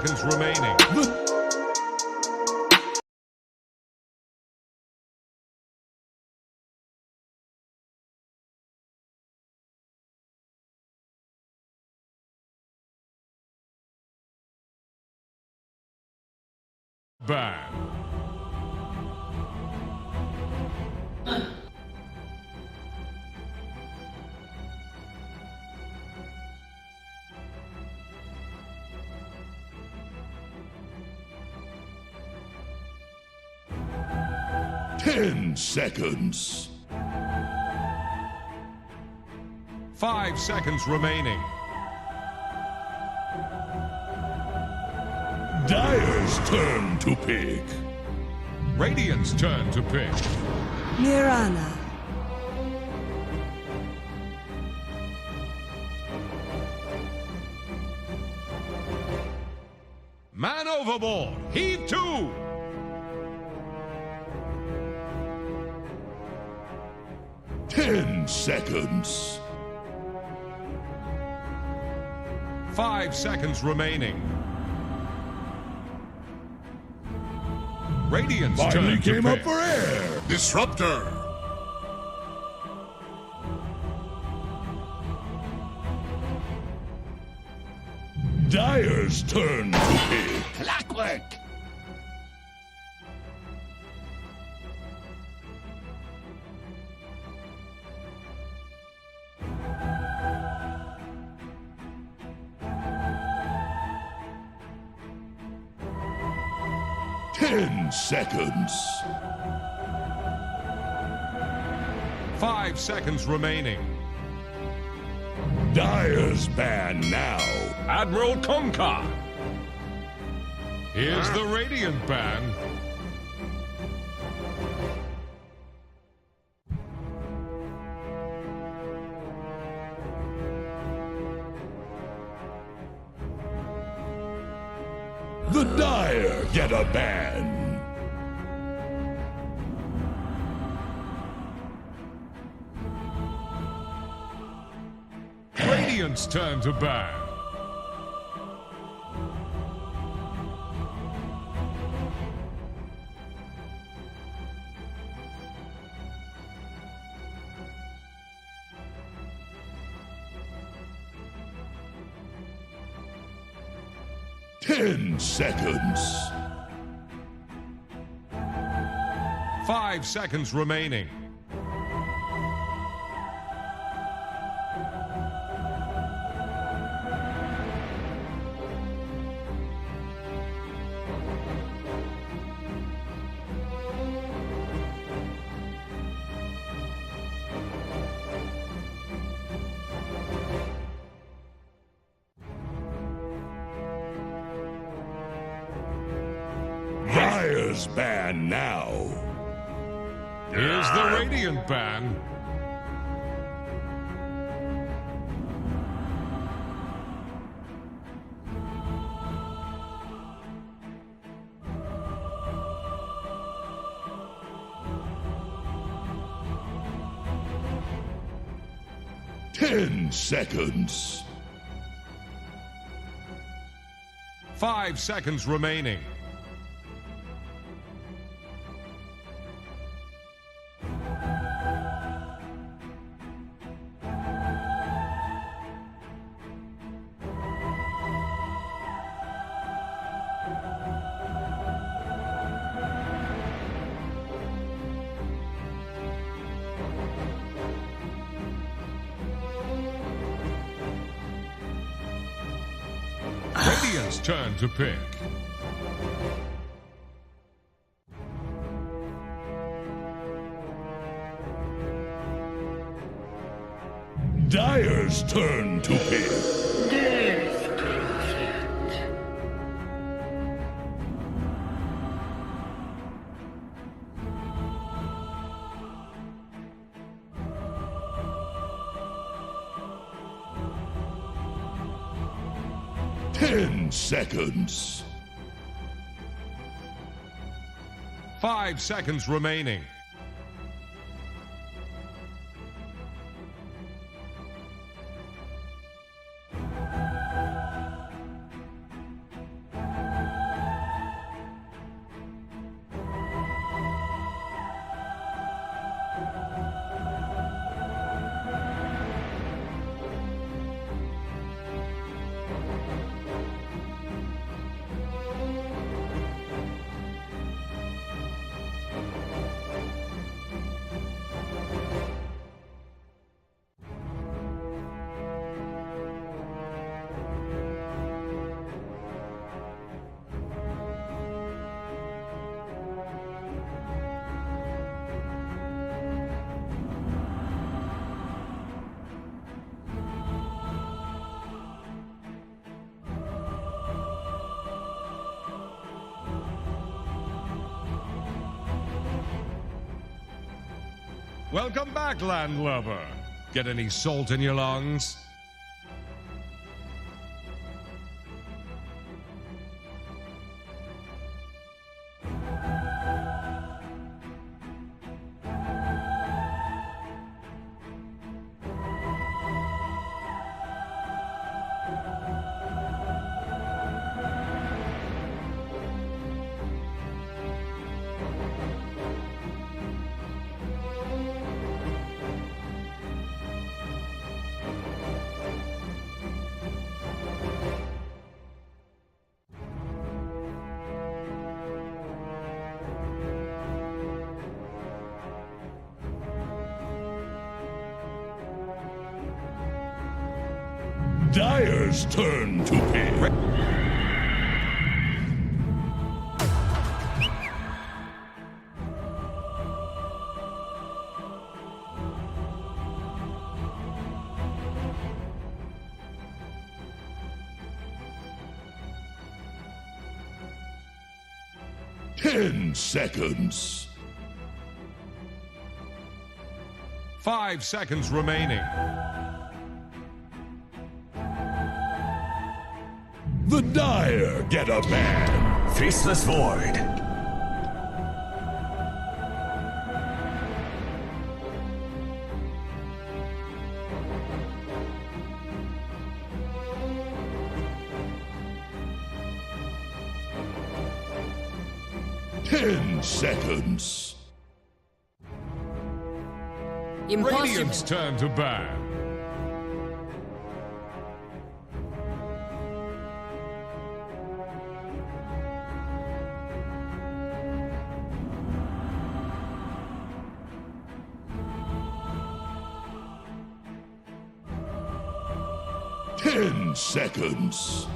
seconds remaining. Ban. Ten seconds. 5 seconds remaining. Dire's turn to pick. Radiant's turn to pick. Mirana. Man overboard. Heave to. 10 seconds. 5 seconds remaining. Radiant's Finally turn to came pick. up for air. Disruptor. Dire's turn to pick. Clockwork. Ten seconds. 5 seconds remaining. Dire's ban now. Admiral Concar. Here's the Radiant ban. The Dire get a ban. Radiant's turn to ban. Ten seconds. 5 seconds remaining. Dire's ban now. Here's the Radiant ban. Ten seconds. 5 seconds remaining. Radiant's turn to pick. Dire's turn to pick. Ten seconds. 5 seconds remaining. Welcome back, landlubber. Get any salt in your lungs? Dire's turn to pick. 10 seconds. 5 seconds remaining. The Dire get a ban. Faceless Void. Ten seconds. Radiant's turn to ban. Ten seconds.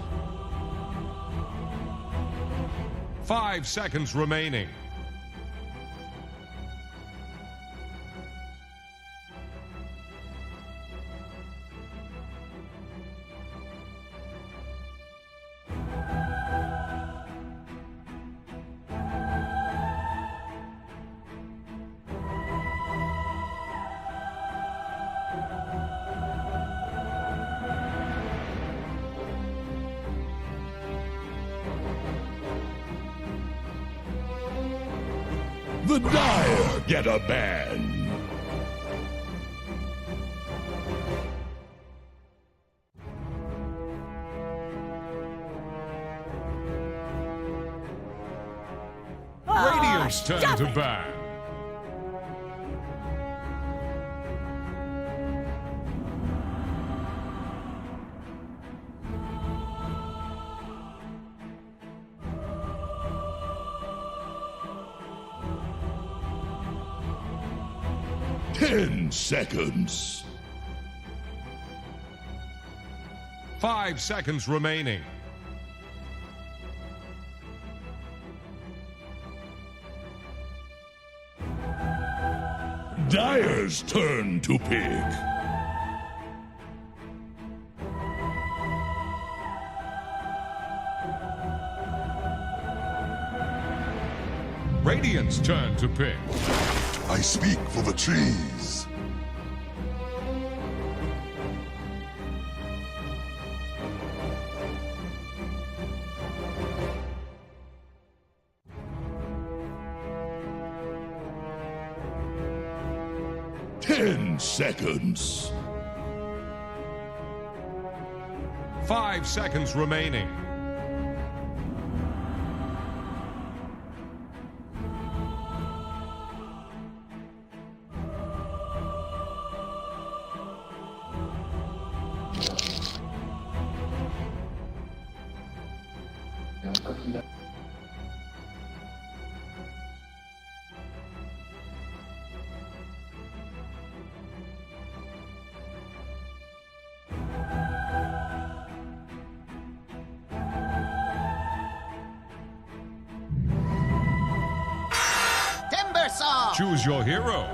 5 seconds remaining. The Dire get a ban. Radiant's turn to ban. Ten seconds. 5 seconds remaining. Dire's turn to pick. Radiant's turn to pick. I speak for the trees. Ten seconds. 5 seconds remaining. Choose your hero.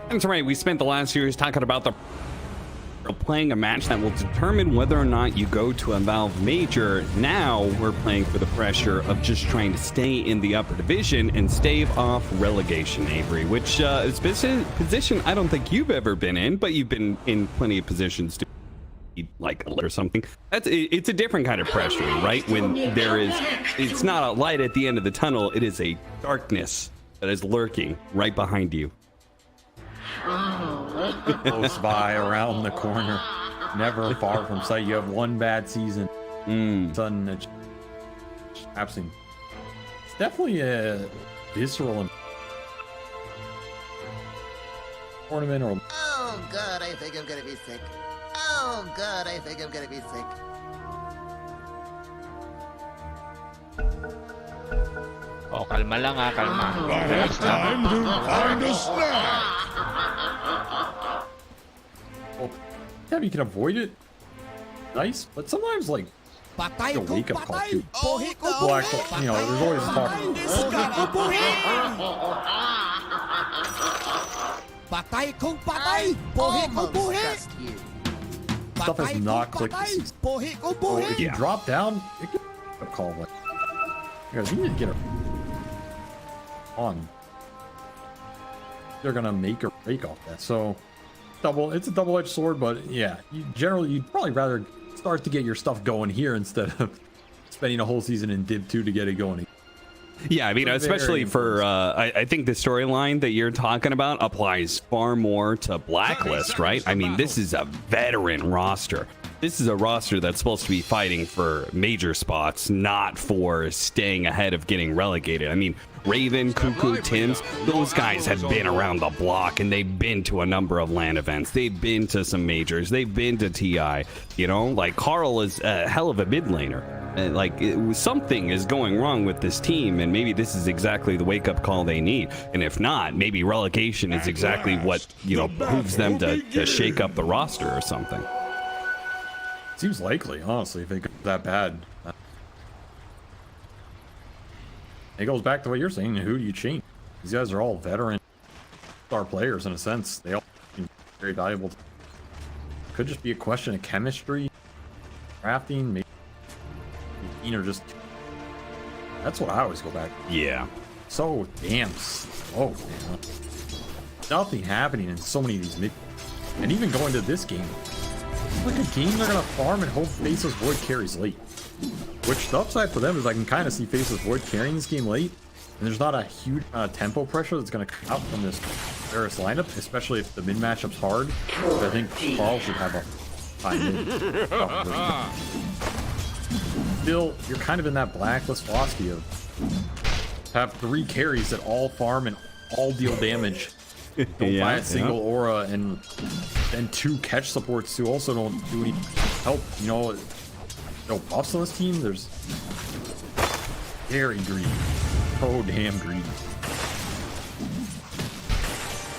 That's right. We spent the last series talking about playing a match that will determine whether or not you go to a Valve Major. Now we're playing for the pressure of just trying to stay in the upper division and stave off relegation, Avery, which is a position I don't think you've ever been in, but you've been in plenty of positions to be like or something. It's a different kind of pressure, right? When it's not a light at the end of the tunnel, it is a darkness that is lurking right behind you. Close by, around the corner, never far from sight. You have one bad season, sudden it's absolutely. It's definitely a visceral tournament. Or oh god, I think I'm gonna be sick. Oh god, I think I'm gonna be sick. Oh, kalma lang kalma. It's time to find a snack. well, yeah, you can avoid it. Nice, but sometimes like a wake up call too. Black, you know, there's always talk. Stuff has not clicked this season. So if you drop down, it can a call like guys, you need to get on. They're gonna make or break off that. So it's a double-edged sword, but yeah, you'd probably rather start to get your stuff going here instead of spending a whole season in Div 2 to get it going. Yeah, I mean, especially for I think the storyline that you're talking about applies far more to Blacklist, right? I mean, this is a veteran roster. This is a roster that's supposed to be fighting for major spots, not for staying ahead of getting relegated. I mean, Raven, Cuckoo, Tims, those guys have been around the block, and they've been to a number of LAN events. They've been to some majors. They've been to TI. You know, like Carl is a hell of a mid laner. And something is going wrong with this team, and maybe this is exactly the wake-up call they need. And if not, maybe relegation is exactly what, you know, behooves them to shake up the roster or something. Seems likely, honestly, if it goes that bad. It goes back to what you're saying. Who do you change? These guys are all veteran star players in a sense. They all very valuable. Could just be a question of chemistry, crafting, maybe, or just. That's what I always go back to. Yeah. So damn slow, man. Nothing happening in so many of these mid. And even going to this game. Like a game they're gonna farm and hope Faceless Void carries late. Which the upside for them is I can kind of see Faceless Void carrying this game late, and there's not a huge tempo pressure that's gonna come out from this Polaris lineup, especially if the mid matchup's hard. But I think Carl should have a fine mid. Still, you're kind of in that Blacklist philosophy of have 3 carries that all farm and all deal damage. Don't buy a single aura, and then 2 catch supports who also don't do any help. You know, no buffs on this team. There's very greedy. So damn greedy.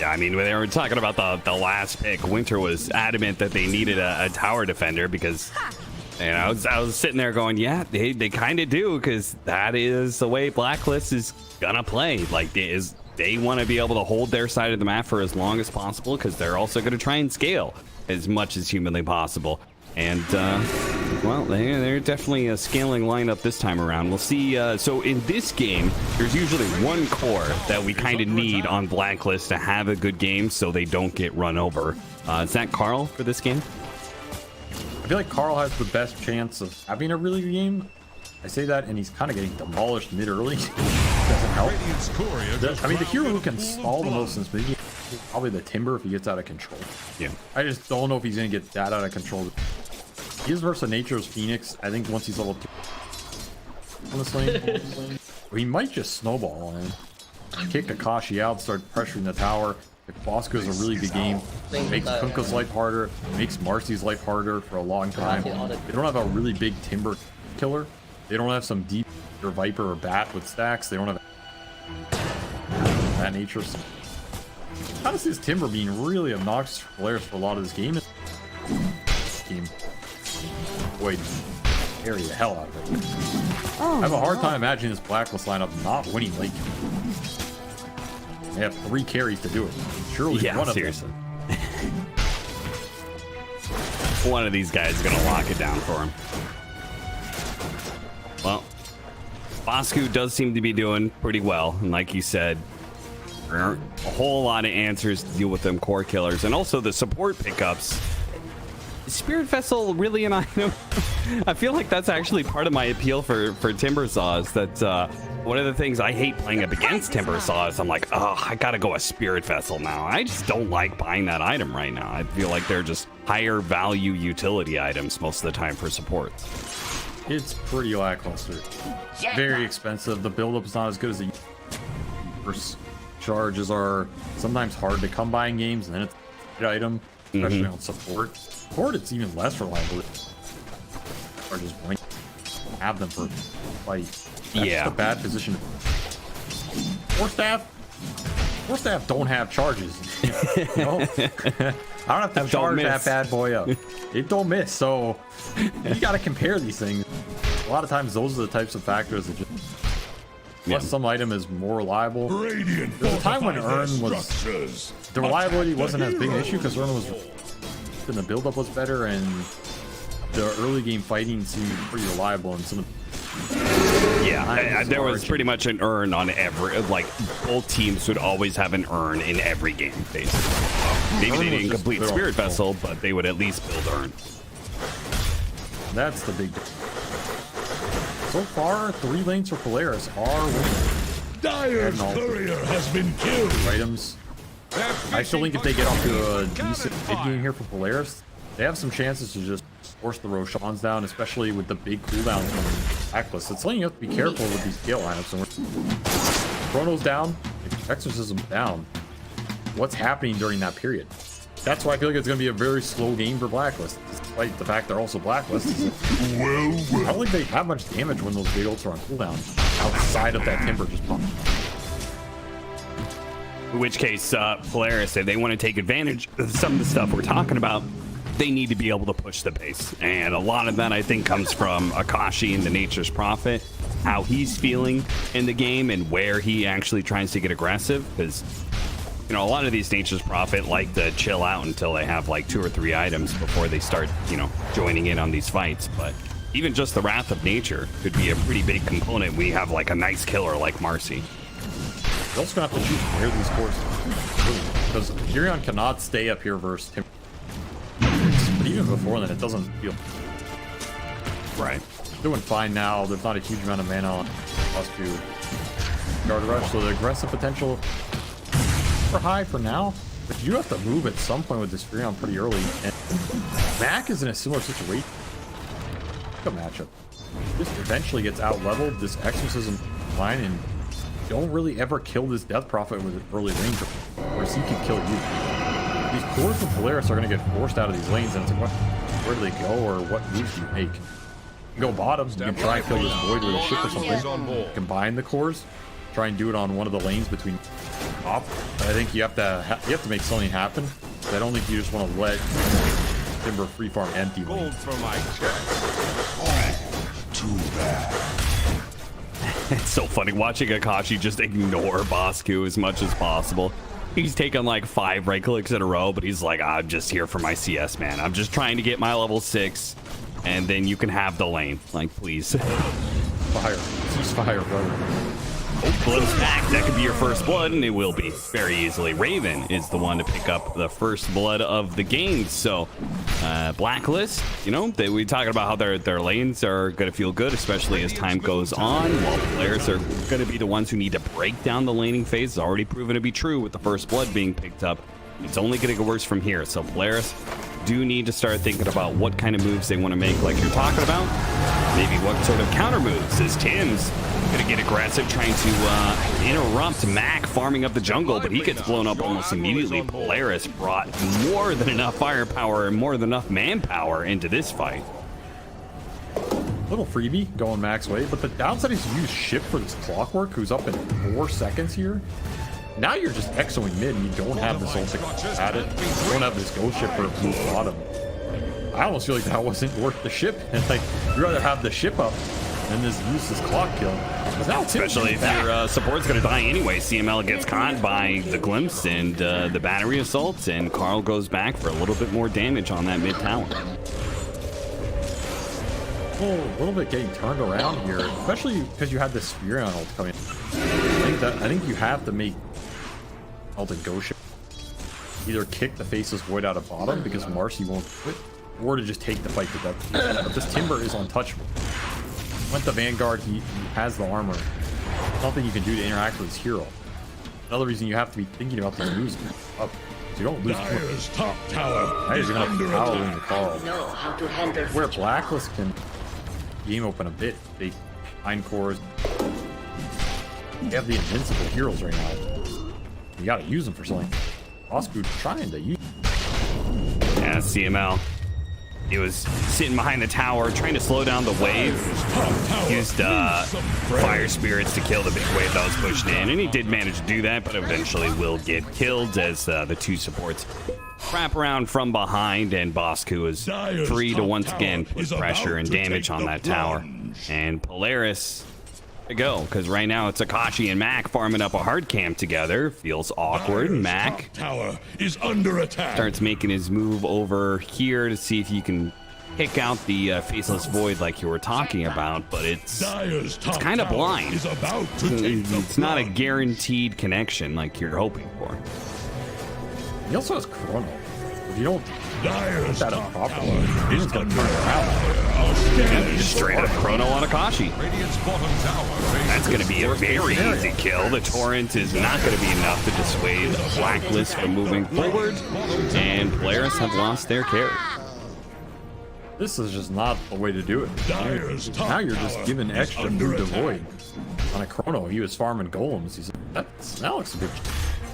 Yeah, I mean, when they were talking about the last pick, Winter was adamant that they needed a tower defender because, you know, I was sitting there going, yeah, they kind of do, because that is the way Blacklist is gonna play. Like, they want to be able to hold their side of the map for as long as possible, because they're also going to try and scale as much as humanly possible. And, well, they're definitely a scaling lineup this time around. We'll see. So in this game, there's usually one core that we kind of need on Blacklist to have a good game so they don't get run over. Is that Carl for this game? I feel like Carl has the best chance of having a really good game. I say that, and he's kind of getting demolished mid-early. Doesn't help. I mean, the hero who can stall the most in this mid-game is probably the Timber if he gets out of control. Yeah. I just don't know if he's going to get that out of control. He is versus Nature's Phoenix. I think once he's level 2 on this lane, he might just snowball and kick Kakashi out, start pressuring the tower. If Bosco is a really good game, it makes Kunkka's life harder, it makes Marcy's life harder for a long time. They don't have a really big Timber killer. They don't have some deep or Viper or Bat with stacks. They don't have that nature. How does this Timber being really obnoxious for players for a lot of this game? Boy, carry the hell out of it. I have a hard time imagining this Blacklist lineup not winning late. They have 3 carries to do it. Surely Yeah, one of seriously. One of these guys is gonna lock it down for him. Well, Bosku does seem to be doing pretty well, and like you said, there aren't a whole lot of answers to deal with them core killers, and also the support pickups. Is Spirit Vessel really an item? I feel like that's actually part of my appeal for Timbersaws. That one of the things I hate playing up against Timbersaws. I'm like, oh, I gotta go a Spirit Vessel now. I just don't like buying that item right now. I feel like they're just higher value utility items most of the time for supports. It's pretty lackluster. Very expensive. The build-up is not as good as the first charges are sometimes hard to come by in games, and then it's an item, especially on support. Support, it's even less reliable. Or just when you have them for fight. That's just a bad position. Four staff don't have charges. You know? I don't have to charge that bad boy up. It don't miss, so you gotta compare these things. A lot of times those are the types of factors that just plus some item is more reliable. There's a time when Urn was the reliability wasn't as big an issue because Urn was and the build-up was better and the early game fighting seemed pretty reliable and some of there was pretty much an Urn on every, like both teams would always have an Urn in every game basically. Maybe they didn't complete Spirit Vessel, but they would at least build Urn. That's the big difference. So far, 3 lanes for Polaris are winning. Dire's courier has been killed. Items. I still think if they get off to a decent mid game here for Polaris, they have some chances to just force the Roshans down, especially with the big cooldowns from Blacklist. It's something you have to be careful with these scale lineups. And Chrono's down, Exorcism's down. What's happening during that period? That's why I feel like it's going to be a very slow game for Blacklist, despite the fact they're also Blacklist. I don't think they have much damage when those big ults are on cooldown, outside of that Timber just pumping. In which case, Polaris, if they want to take advantage of some of the stuff we're talking about, they need to be able to push the pace. And a lot of that, I think, comes from Akashi and the Nature's Prophet, how he's feeling in the game and where he actually tries to get aggressive. Because, you know, a lot of these Nature's Prophet like to chill out until they have like 2 or 3 items before they start, you know, joining in on these fights. But even just the Wrath of Nature could be a pretty big component. We have like a nice killer like Marcy. You're also going to have to choose where these cores, because Tyrion cannot stay up here versus Timber. But even before then, it doesn't feel right. Doing fine now. There's not a huge amount of mana on plus 2 guard rush, so the aggressive potential for high for now. But you have to move at some point with this Tyrion pretty early. And Mac is in a similar situation. Good matchup. This eventually gets out leveled. This Exorcism line and don't really ever kill this Death Prophet with early range, whereas he can kill you. These cores from Polaris are going to get forced out of these lanes, and it's like, where do they go, or what moves do you make? You can go bottom, you can try and kill this Void with a ship or something. Combine the cores, try and do it on one of the lanes between top. I think you have to make something happen. I don't think you just want to let Timber free farm empty lane. Too bad. It's so funny watching Akashi just ignore Bosku as much as possible. He's taken like 5 right clicks in a row, but he's like, I'm just here for my CS, man. I'm just trying to get my level 6, and then you can have the lane. Like, please. Fire. Ceasefire, brother. Oh, blows back. That could be your first blood, and it will be very easily. Raven is the one to pick up the first blood of the game. So, Blacklist, you know, we talking about how their lanes are going to feel good, especially as time goes on, while players are going to be the ones who need to break down the laning phase. It's already proven to be true with the first blood being picked up. It's only going to get worse from here. So, Polaris do need to start thinking about what kind of moves they want to make, like you're talking about. Maybe what sort of counter moves is Tim's going to get aggressive, trying to interrupt Mac farming up the jungle, but he gets blown up almost immediately. Polaris brought more than enough firepower and more than enough manpower into this fight. Little freebie going Mac's way, but the downside is you use Ship for this Clockwork, who's up in 4 seconds here. Now you're just exoing mid and you don't have this ult at it. You don't have this ghost ship for a blue bottom. I almost feel like that wasn't worth the ship. And like, you'd rather have the ship up And this useless clock kill. Especially if your support's going to die anyway. CML gets caught by the glimpse and the battery assaults, and Carl goes back for a little bit more damage on that mid tower. A little bit getting turned around here, especially because you had this Fury on ult coming. I think you have to make ult and go ship. Either kick the Faceless Void out of bottom because Marcy won't quit, or to just take the fight to death. But this Timber is untouchable. Went the Vanguard, he has the armor. Nothing you can do to interact with his hero. Another reason you have to be thinking about these moves up. So you don't lose Dire's top tower now is you're gonna under power attack. into Carl. Know how to handle Where Blacklist can game open a bit. They find cores. You have the invincible heroes right now. You gotta use them for something. Oscar trying to use. Yeah, CML. He was sitting behind the tower, trying to slow down the wave. Used fire spirits to kill the big wave that was pushing in, and he did manage to do that, but eventually will get killed as the two supports wrap around from behind, and Bosku is free to once again put pressure and damage on that tower. And Polaris to go, because right now it's Akashi and Mac farming up a hard camp together. Feels awkward. Dire's Oh, Mac top tower is under attack. starts making his move over here to see if you can pick out the Faceless Void like you were talking about, but it's kind of blind. Is about to take the It's not a plunge. guaranteed connection like you're hoping for. He also has Chrono. If you don't Dire's that top up properly, tower he's is just gonna under turn around. attack. Straight up Chrono on Akashi. Radiant's bottom tower That's going to be a very easy kill. The Torrent is not going to be enough to dissuade the Blacklist from moving forward, and Polaris have lost their carry. This is just not the way to do it. Dire's top Now you're just tower giving is extra under food to attack. Void. On a Chrono, he was farming golems. He's that looks a good.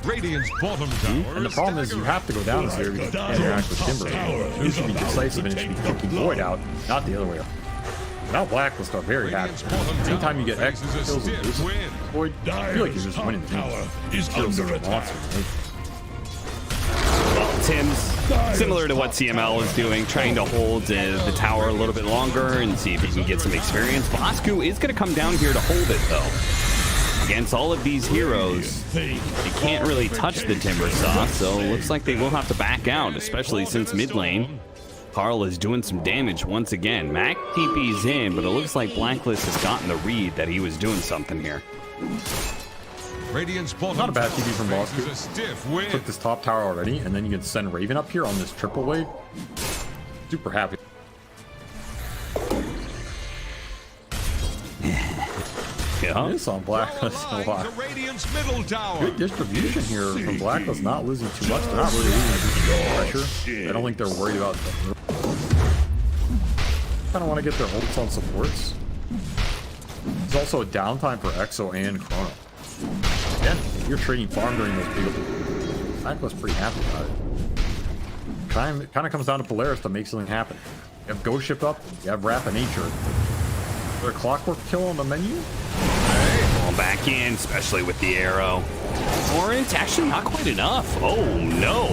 Radiant's bottom tower. And the problem is you have to go down this area because you can't interact with Timber. You should be decisive and it should be kicking Void out, not the other way around. Now Blacklist are very happy. Anytime you get extra kills and boosts Void, I feel like you're just winning the game. Tower is Kills under such a attack. monster, right? Well, Tim's similar to what CML is doing, trying to hold the tower a little bit longer and see if he can get some experience. Bosku is going to come down here to hold it, though. Against all of these heroes, they can't really touch the Timber Saw, so looks like they will have to back out, especially since mid lane. Carl is doing some damage once again. Mac TP's in, but it looks like Blacklist has gotten the read that he was doing something here. Radiant's bottom Not a bad tower TP from faces Bosku. a stiff win. Took this top tower already, and then you can send Raven up here on this triple wave. Super happy. Yeah. This on Blacklist a lot. To Radiant's middle tower. Good distribution here from Blacklist, not losing too much. They're not really losing pressure. I don't think they're worried about the kind of want to get their ults on supports. There's also a downtime for Exo and Chrono. Again, if you're trading farm during those big, Blacklist pretty happy about it. Kind of comes down to Polaris to make something happen. You have Ghost Ship up, you have Wrath of Nature. Is there a Clockwork kill on the menu? Going back in, especially with the arrow. Or it's actually not quite enough. Oh no.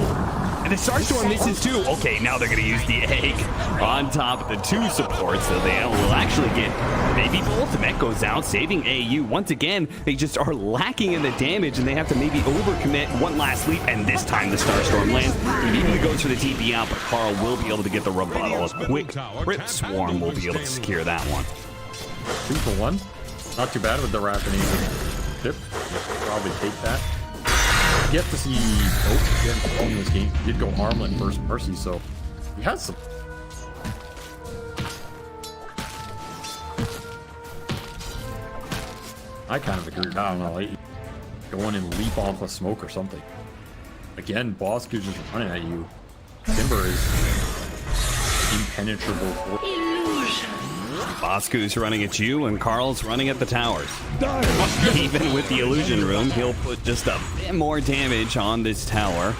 And the Starstorm misses too. Okay, now they're going to use the egg on top of the two supports, so they will actually get maybe both. Met goes out, saving AU. Once again, they just are lacking in the damage, and they have to maybe overcommit one last leap, and this time the Starstorm lands. He immediately goes for the TP out, but Carl will be able to get the rebuttal. A quick Crypt Swarm will be able to secure that one. 2 for 1. Not too bad with the Rapid Ship. Probably take that. You get to see both get in this game. He did go Armlet versus Mercy, so he has some. I kind of agree. I don't know, like going and leap off a smoke or something. Again, Bosku's just running at you. Timber is impenetrable. Bosku's running at you, and Carl's running at the towers. Even with the illusion room, he'll put just a bit more damage on this tower.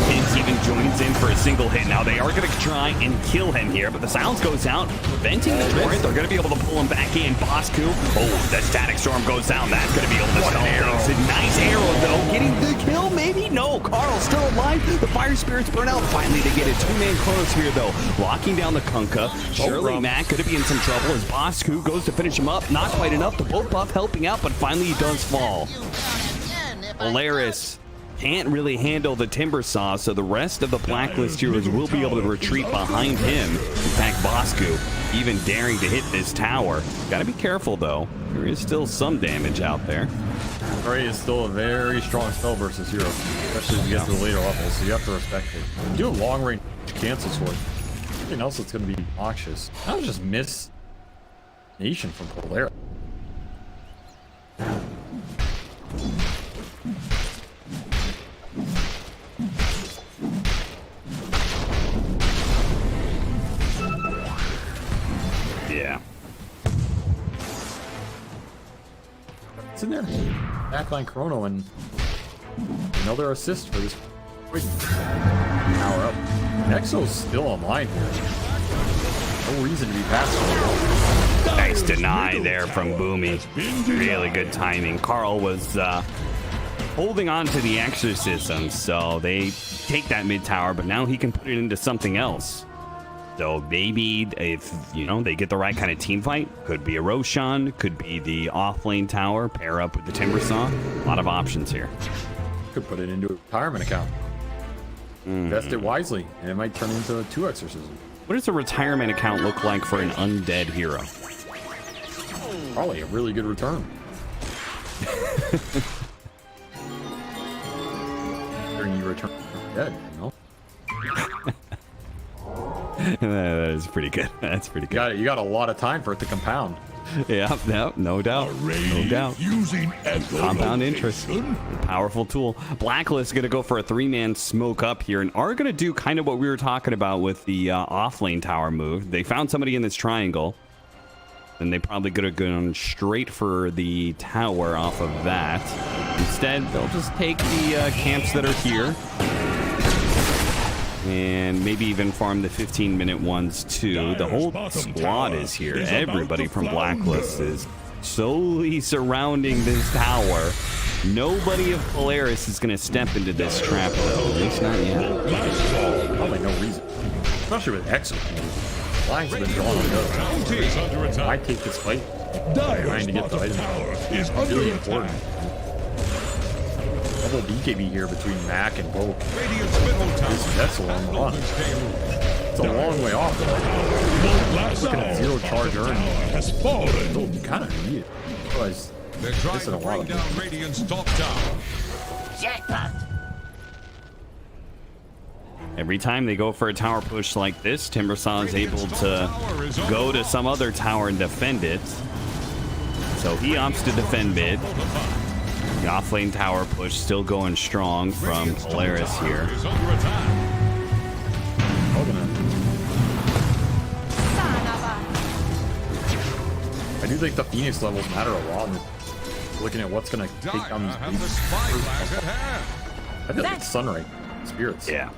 His even joins in for a single hit. Now they are going to try and kill him here, but the silence goes out, preventing the torrent. They're going to be able to pull him back in. Bosku, oh, the static storm goes down. That's going to be able to stall things. A nice arrow, though, getting the kill, maybe? No, Carl still alive. The fire spirits burn out. Finally, they get a two-man Chronosphere, though, locking down the Kunkka. Surely Matt could be in some trouble as Bosku goes to finish him up. Not quite enough. The boat buff helping out, but finally he does fall. Polaris can't really handle the timber saw, so the rest of the Blacklist heroes will be able to retreat behind him. In fact, Bosku even daring to hit this tower. Gotta be careful, though. There is still some damage out there. Prey is still a very strong spell versus hero, especially as you get to the later levels, so you have to respect it. You do a long range cancel sword. Anything else that's going to be noxious. That was just miss nation from Polaris. Yeah. It's in there. Backline Chrono and another assist for this. Power up. Nexo's still online here. No reason to be passive. Nice deny there from Boomy. Really good timing. Carl was holding on to the exorcism, so they take that mid tower, but now he can put it into something else. So maybe if, you know, they get the right kind of team fight, could be a Roshan, could be the off lane tower, pair up with the Timber Saw. A lot of options here. Could put it into a retirement account. Invest it wisely, and it might turn into a 2 exorcism. What does a retirement account look like for an undead hero? Probably a really good return. During you return dead, you know? That is pretty good. That's pretty good. You got a lot of time for it to compound. Yeah, no doubt. No doubt. Compound interest. Powerful tool. Blacklist going to go for a 3-man smoke up here and are going to do kind of what we were talking about with the off lane tower move. They found somebody in this triangle. And they probably could have gone straight for the tower off of that. Instead, they'll just take the camps that are here. And maybe even farm the 15-minute ones too. The whole squad is here. Everybody from Blacklist is solely surrounding this tower. Nobody of Polaris is going to step into this trap, though. At least not yet. Probably no reason. Especially with Exo. Lines have been drawn on those. I take this fight. Trying to get the item. It's really important. Double BKB here between Mac and Bo. That's a long run. It's a long way off. Looking at 0 charge earn. You kind of need it. Otherwise, this is a lot of Radiant's top tower. Jackpot! Every time they go for a tower push like this, Timbersaw is able to go to some other tower and defend it. So he opts to defend mid. The offlane tower push still going strong from Polaris here. I do think the Phoenix levels matter a lot. Looking at what's going to take down these beasts. I feel like Sunray Spirits. Yeah.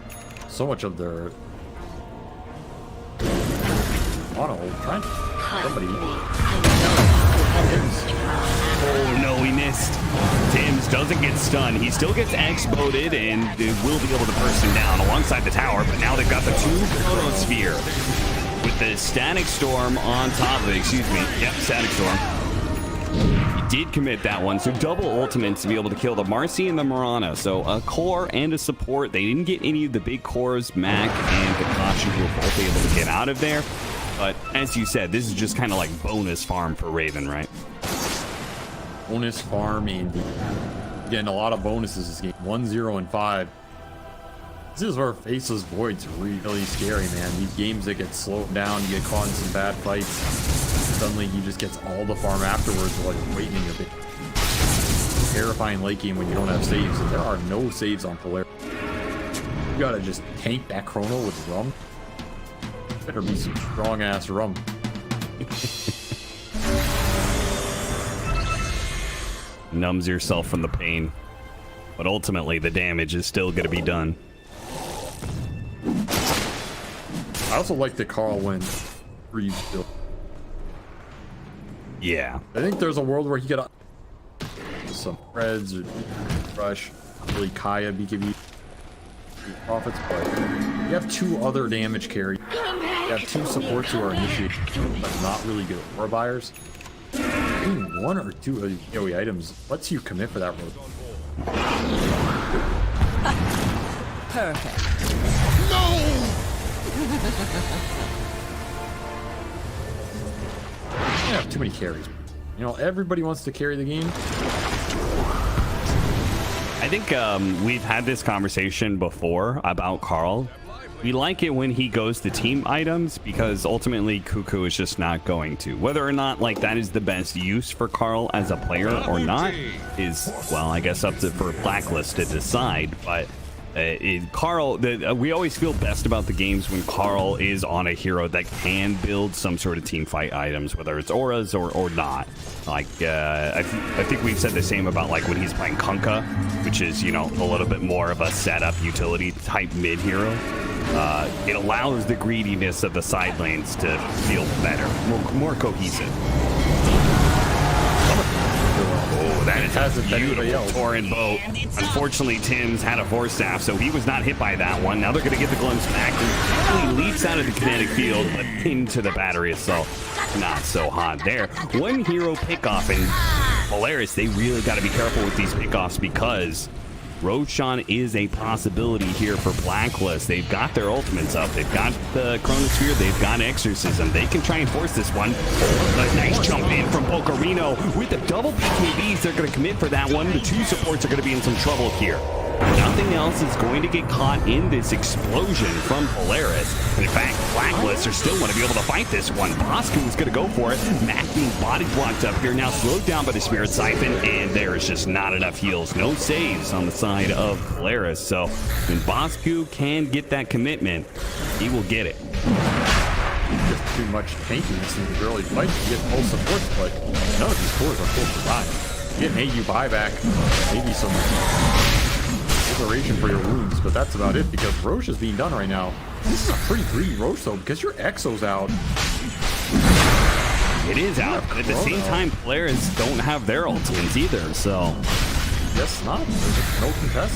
So much of their auto trying somebody. Oh no, he missed. Tim's doesn't get stunned. He still gets exploded and will be able to burst him down alongside the tower, but now they've got the 2 Chronosphere with the Static Storm on top of it. Excuse me. Yep, Static Storm. He did commit that one, so double ultimates to be able to kill the Marcy and the Mirana. So a core and a support. They didn't get any of the big cores, Mac and Kakashi, who were both able to get out of there. But as you said, this is just kind of like bonus farm for Raven, right? Bonus farm and getting a lot of bonuses this game. 1, 0, and 5. This is where Faceless Void's really scary, man. These games that get slowed down, you get caught in some bad fights. Suddenly he just gets all the farm afterwards while you're waiting in your big terrifying late game when you don't have saves. And there are no saves on Polaris. You gotta just tank that chrono with rum. Better be some strong ass rum. Numbs yourself from the pain, but ultimately the damage is still going to be done. I also like that Carl went free build. Yeah. I think there's a world where he could some Reds or Rush, really Kaya, BKB profits, but you have 2 other damage carry. You have 2 supports who are initiating, but not really good aura buyers. Getting 1 or 2 of the AoE items lets you commit for that road. Perfect. You have too many carries. You know, everybody wants to carry the game. I think we've had this conversation before about Carl. We like it when he goes to team items because ultimately Cuckoo is just not going to. Whether or not like that is the best use for Carl as a player or not is, well, I guess up to for Blacklist to decide. But Carl, we always feel best about the games when Carl is on a hero that can build some sort of team fight items, whether it's auras or not. Like I think we've said the same about like when he's playing Kunkka, which is, you know, a little bit more of a setup utility type mid hero. It allows the greediness of the side lanes to feel better, more cohesive. Oh, that is a beautiful Torrent boat. Unfortunately, Tim's had a Force Staff, so he was not hit by that one. Now they're going to get the glimpse back. He leaps out of the kinetic field, but into the battery itself. Not so hot there. One hero pickoff, and Polaris, they really got to be careful with these pickoffs because Roshan is a possibility here for Blacklist. They've got their ultimates up. They've got the Chronosphere. They've got Exorcism. They can try and force this one. A nice jump in from Bocarino. With the double BKBs, they're going to commit for that one. The 2 supports are going to be in some trouble here. Nothing else is going to get caught in this explosion from Polaris. And in fact, Blacklist are still going to be able to fight this one. Bosku is going to go for it. Mac being body blocked up here, now slowed down by the Spirit Siphon, and there is just not enough heals. No saves on the side of Polaris. So when Bosku can get that commitment, he will get it. Just too much tankiness in the early fight to get full supports, but none of these cores are full survive. Get an AU buyback, maybe some duration for your wounds, but that's about it because Roche is being done right now. This is a pretty greedy Roche though, because your Exo's out. It is out, but at the same time, players don't have their ultimates either, so. Guess not. There's no contest.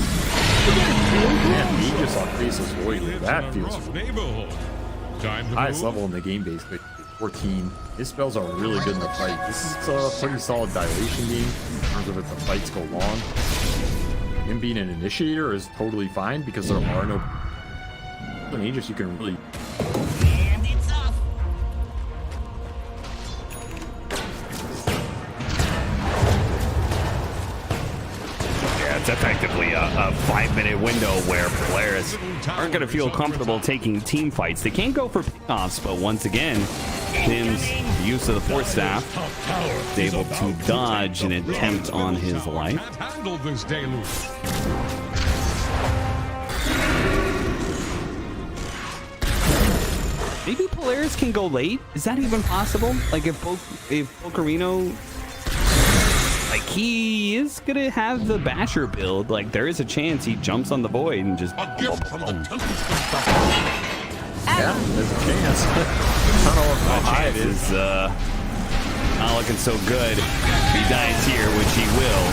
Man, Aegis on Faceless Void, that feels highest level in the game basically. 14. His spells are really good in the fight. This is a pretty solid dilation game in terms of if the fights go long. Him being an initiator is totally fine because there are no Aegis you can really. And it's off. Yeah, it's effectively a 5-minute window where players aren't going to feel comfortable taking team fights. They can go for pickoffs, but once again, Tim's use of the Force Staff is able to dodge an attempt on his life. Handle this deluge. Maybe Polaris can go late? Is that even possible? Like if Bocarino, like he is gonna have the Basher build, like there is a chance he jumps on the Void and just Yeah, there's a chance. I don't know how high it is. Not looking so good. If he dies here, which he will.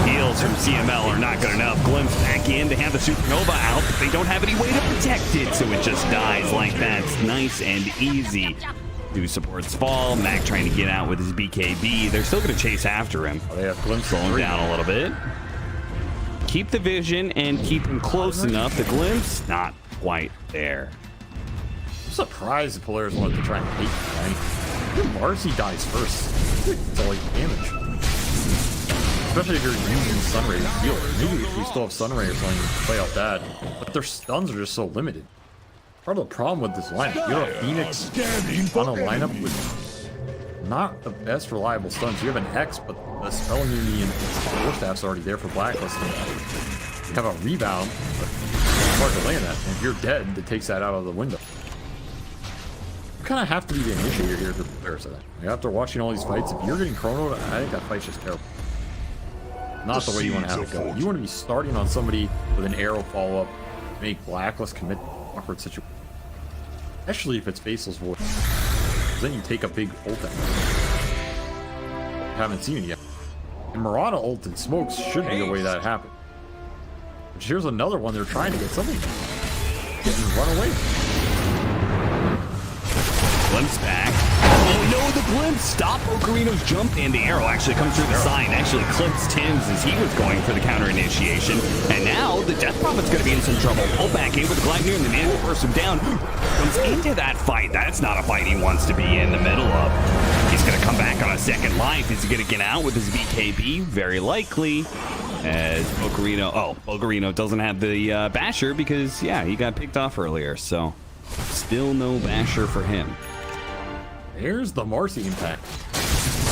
Heals from CML are not good enough. Glimpse back in to have the Supernova out, but they don't have any way to protect it, so it just dies like that. It's nice and easy. 2 supports fall. Mac trying to get out with his BKB. They're still going to chase after him. They have Glimpse Slow him down a little bit. Keep the vision and keep him close enough. The glimpse, not quite there. I'm surprised the Polaris wanted to try and take the line. Marcy dies first. It's all like damage. Especially if you're using Sunray as healer. Maybe if you still have Sunray or something, you can play out that. But their stuns are just so limited. Part of the problem with this lineup, you have a Phoenix on a lineup with not the best reliable stuns. You have an X, but the spell immunity and Force Staff's already there for Blacklist. You have a rebound, but it's hard to land that. And if you're dead, it takes that out of the window. You kind of have to be the initiator here to prepare for that. Like, after watching all these fights, if you're getting chronoed, I think that fight's just terrible. Not the way you want to have it go. You want to be starting on somebody with an arrow follow-up, make Blacklist commit awkward situation. Especially if it's Faceless Void. Then you take a big ult out. Haven't seen it yet. And Mirana ult and smokes should be the way that happened. But here's another one they're trying to get something. Getting run away. Glimpse back. Oh no, the glimpse! Stop Ocarino's jump, and the arrow actually comes through the side and actually clips Tim's as he was going for the counter initiation. And now the Death Prophet's going to be in some trouble. Pull back in with the Gleipnir, and the man will burst him down. Comes into that fight. That's not a fight he wants to be in the middle of. He's going to come back on a second life. Is he going to get out with his BKB? Very likely. As Ocarino doesn't have the Basher because, yeah, he got picked off earlier. So still no Basher for him. There's the Marcy impact.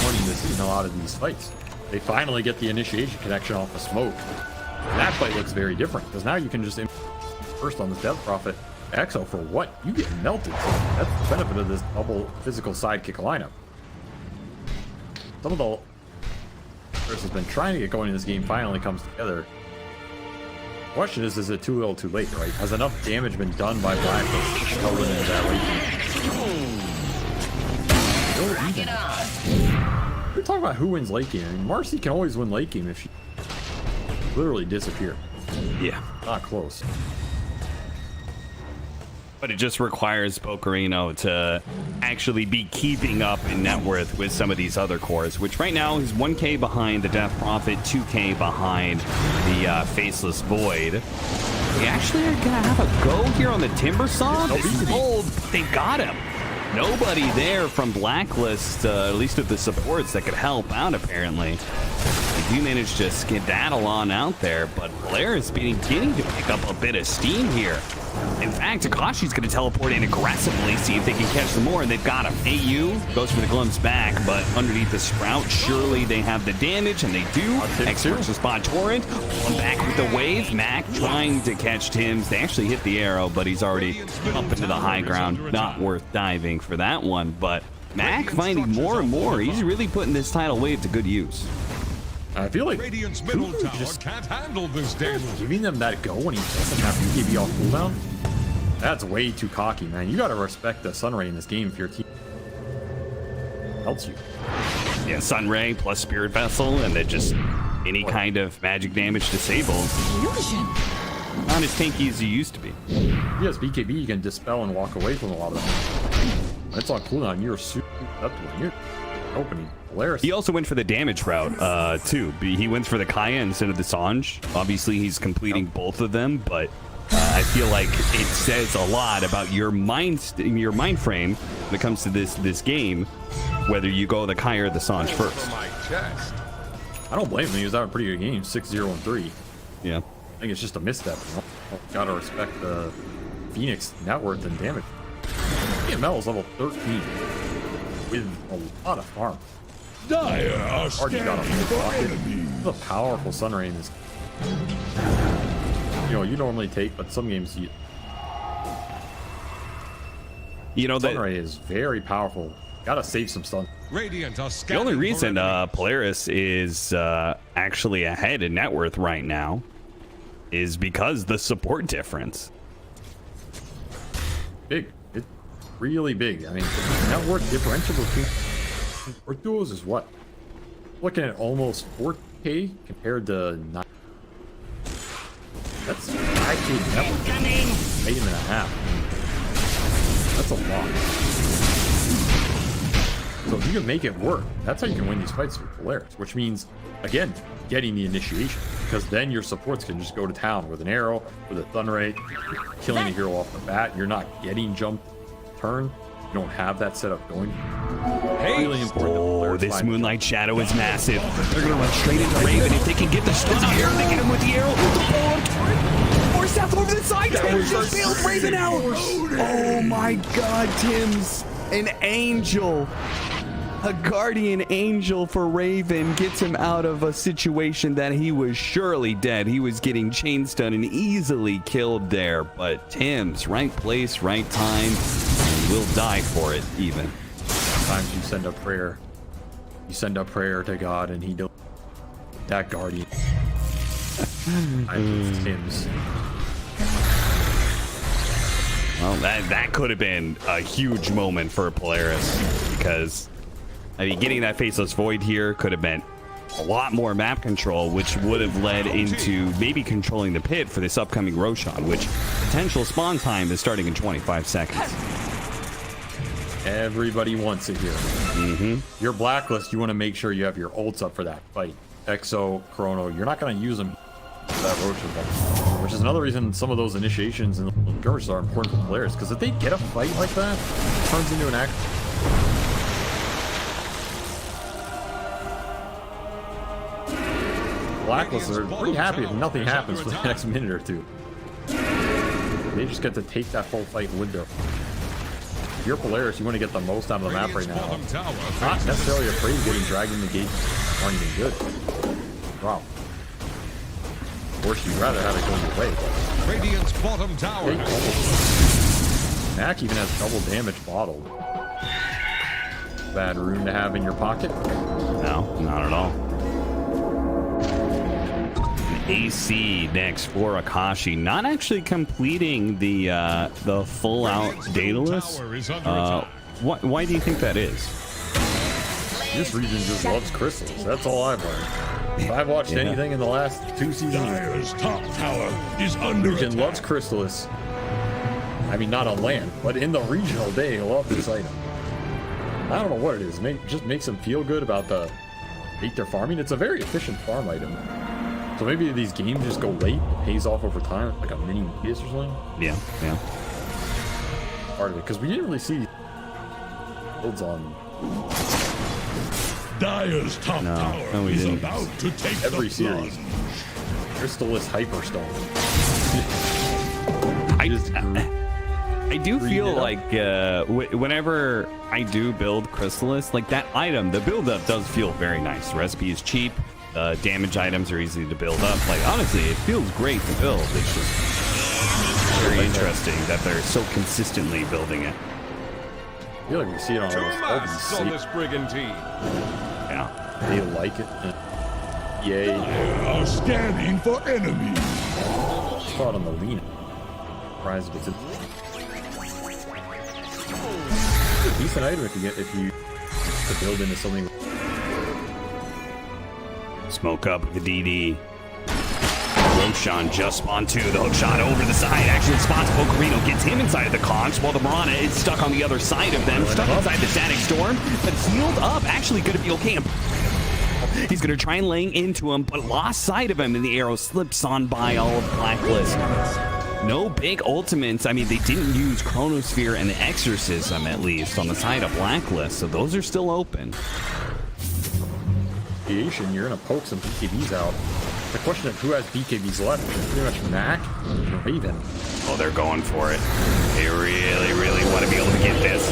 Wanting to see in a lot of these fights. They finally get the initiation connection off the smoke. That fight looks very different because now you can just first on this Death Prophet. Exo for what? You get melted. So that's the benefit of this double physical sidekick lineup. Some of the has been trying to get going in this game finally comes together. The question is it too little too late, right? Has enough damage been done by Blacklist to held in that late game? We're talking about who wins late game. I mean, Marcy can always win late game if she literally disappear. Yeah. Not close. But it just requires Bocarino to actually be keeping up in net worth with some of these other cores, which right now is 1K behind the Death Prophet, 2K behind the Faceless Void. They actually are going to have a go here on the Timber Saw. This is bold. They got him. Nobody there from Blacklist, at least of the supports, that could help out, apparently. They do manage to skedaddle on out there, but Polaris beginning to pick up a bit of steam here. In fact, Akashi's going to teleport in aggressively, see if they can catch some more, and they've got him. AU goes for the glimpse back, but underneath the Sprout, surely they have the damage, and they do. Experts to spot Torrent. One back with the wave. Mac trying to catch Tim's. They actually hit the arrow, but he's already up into the high ground. Not worth diving for that one, but Mac finding more and more. He's really putting this tidal wave to good use. I feel like Radiant's middle tower can't handle this damage. giving them that go when he doesn't have BKB off cooldown. That's way too cocky, man. You gotta respect the Sunray in this game if your team helps you. Yeah, Sunray plus Spirit Vessel, and then just any kind of magic damage disabled. Not as tanky as you used to be. Yes, BKB you can dispel and walk away from a lot of them. When it's on cooldown, you're super up to it. You're opening. Polaris. He also went for the damage route, too. He went for the Kaya instead of the Sange. Obviously, he's completing both of them, but I feel like it says a lot about your mind frame when it comes to this game, whether you go the Kaya or the Sange first. I don't blame him. He was having a pretty good game, 6-0-3. Yeah. I think it's just a misstep. You know? Gotta respect the Phoenix net worth and damage. EML is level 13 with a lot of farm. Dire are Already got a scanning for pocket. enemies. This is a powerful Sunray in this. You know, you normally take, but some games You know, that Sunray is very powerful. Gotta save some stun. Radiant are the only scanning reason for enemies. Polaris is actually ahead in net worth right now is because the support difference. Big. It's really big. I mean, the net worth differential between our duos is what? Looking at almost 4K compared to 9. That's 5K net worth. 8.5. That's a lot. So if you can make it work, that's how you can win these fights with Polaris, which means, again, getting the initiation, because then your supports can just go to town with an arrow, with a Thunder Ray, killing a hero off the bat. You're not getting jumped turn. You don't have that setup going. Really important. Oh, this Moonlight Shadow is massive. They're going to run straight into Raven. If they can get the stun here, they get him with the arrow. The pull-up turret. Force out over the side. Tim's just bailed Raven out. Oh my God, Tim's an angel. A guardian angel for Raven gets him out of a situation that he was surely dead. He was getting chain stun and easily killed there. But Tim's right place, right time, and will die for it even. Sometimes you send a prayer. You send a prayer to God and he does that guardian. I think Tim's. Well, that could have been a huge moment for Polaris, because I mean, getting that Faceless Void here could have meant a lot more map control, which would have led into maybe controlling the pit for this upcoming Roshan, which potential spawn time is starting in 25 seconds. Everybody wants it here. Your Blacklist, you want to make sure you have your ults up for that fight. Exo, Chrono, you're not going to use them for that Roshan fight, which is another reason some of those initiations and skirmishes are important for players, because if they get a fight like that, it turns into an act. Blacklist are pretty happy if nothing happens for the next minute or two. They just get to take that full fight window. If you're Polaris, you want to get the most out of the map right now. Not necessarily afraid of getting dragged in the gate. Aren't even good. Wow. Of course, you'd rather have it go your way. Radiant's bottom tower. Mac even has double damage bottled. Bad rune to have in your pocket. No, not at all. AC next for Akashi, not actually completing the full out Daedalus. Why do you think that is? This region just loves crystals. That's all I've learned. If I've watched anything in the last 2 seasons, Dire's top tower is under region attack. loves Crystallis. I mean, not on land, but in the regional, they love this item. I don't know what it is. Just makes them feel good about the bait they're farming. It's a very efficient farm item. So maybe these games just go late, it pays off over time, like a mini PS or something. Yeah. Part of it, because we didn't really see builds on Dire's top tower we is didn't. about to take every the series. plunge. Crystallis Hyperstone. I do feel like whenever I do build Crystallis, like that item, the build up does feel very nice. The recipe is cheap. Damage items are easy to build up. Like, honestly, it feels great to build. It's just very interesting that they're so consistently building it. I feel like we see it on almost all these Soulless Brigantine. Yeah. They like it. Yay. They are scanning for enemies. Saw it on the lean. Prize gets it. Decent item if you to build into something. Smoke up with the DD. Roshan just spawned 2. The hook shot over the side actually spots Bocarino, gets him inside of the conch, while the Mirana is stuck on the other side of them, stuck inside the Static Storm, but sealed up. Actually going to be okay. He's going to try and laying into him, but lost sight of him, and the arrow slips on by all of Blacklist. No big ultimates. I mean, they didn't use Chronosphere and the Exorcism, at least, on the side of Blacklist, so those are still open. You're gonna poke some BKBs out. The question of who has BKBs left is pretty much Mac and Raven. Oh, they're going for it. They really want to be able to get this.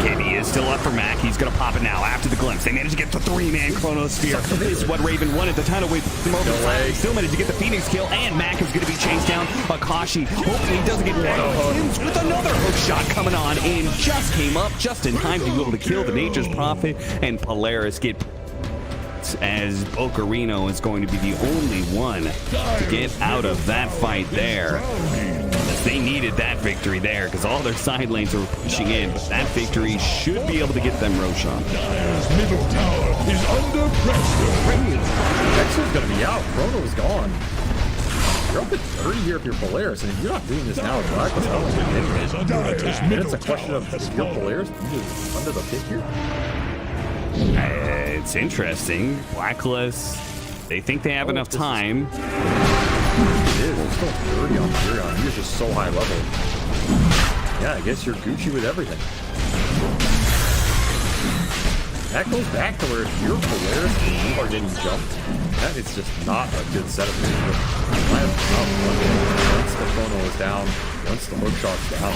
BKB is still up for Mac. He's going to pop it now after the glimpse. They managed to get the 3-man Chronosphere. This is what Raven wanted. The tidal wave him over the side. Still managed to get the Phoenix kill, and Mac is going to be chased down. Akashi hopefully he doesn't get ends with another hook shot coming on, and just came up just in time to be able to kill the Nature's Prophet, and Polaris get as Bocarino is going to be the only one to get out of that fight there. As they needed that victory there, because all their side lanes were pushing in. But that victory should be able to get them Roshan. Dire's middle tower is under pressure. Exo's gonna be out. Chrono's gone. You're up at 30 here if you're Polaris, and if you're not doing this now, it's Blacklist. I don't think Dire's under attack. and it's a question of if you're Polaris, you just under the pit here. It's interesting. Blacklist, they think they have enough time. It is. It's still 30 on Furion. He is just so high level. Yeah, I guess you're Gucci with everything. That goes back to where if you're Polaris and you are getting jumped, that is just not a good setup. Once the chrono is down, once the hook shot's down.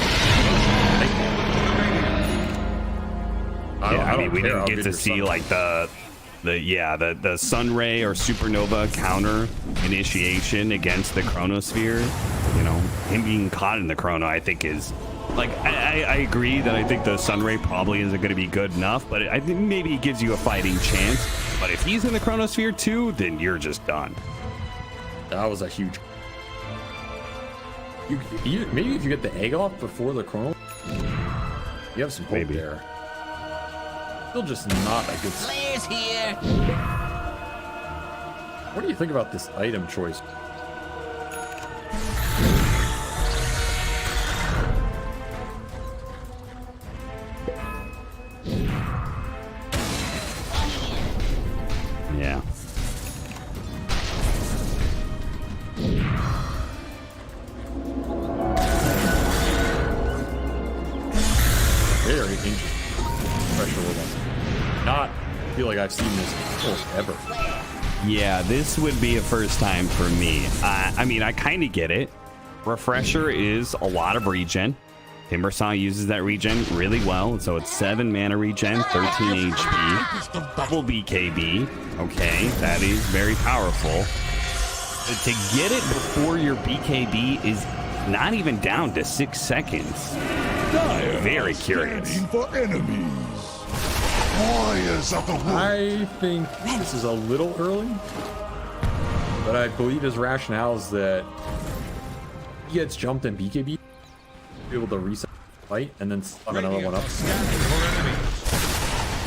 I mean, we didn't get to see like the Sunray or Supernova counter initiation against the Chronosphere. You know, him being caught in the Chrono, I think is like I agree that I think the Sunray probably isn't going to be good enough, but I think maybe it gives you a fighting chance. But if he's in the Chronosphere too, then you're just done. That was a huge. Maybe if you get the egg off before the chrono, you have some hope Maybe. there. Still just not a good. Players here. What do you think about this item choice? Yeah. Very interesting. Pressure with us. Not feel like I've seen this almost ever. Yeah, this would be a first time for me. I mean, I kind of get it. Refresher is a lot of regen. Timbersaw uses that regen really well. So it's 7 mana regen, 13 HP, double BKB. Okay, that is very powerful. But to get it before your BKB is not even down to 6 seconds. Dire Very are curious. scanning for enemies. Warriors of the wood. I think this is a little early, but I believe his rationale is that he gets jumped in BKB, be able to reset the fight, and then slug another one up.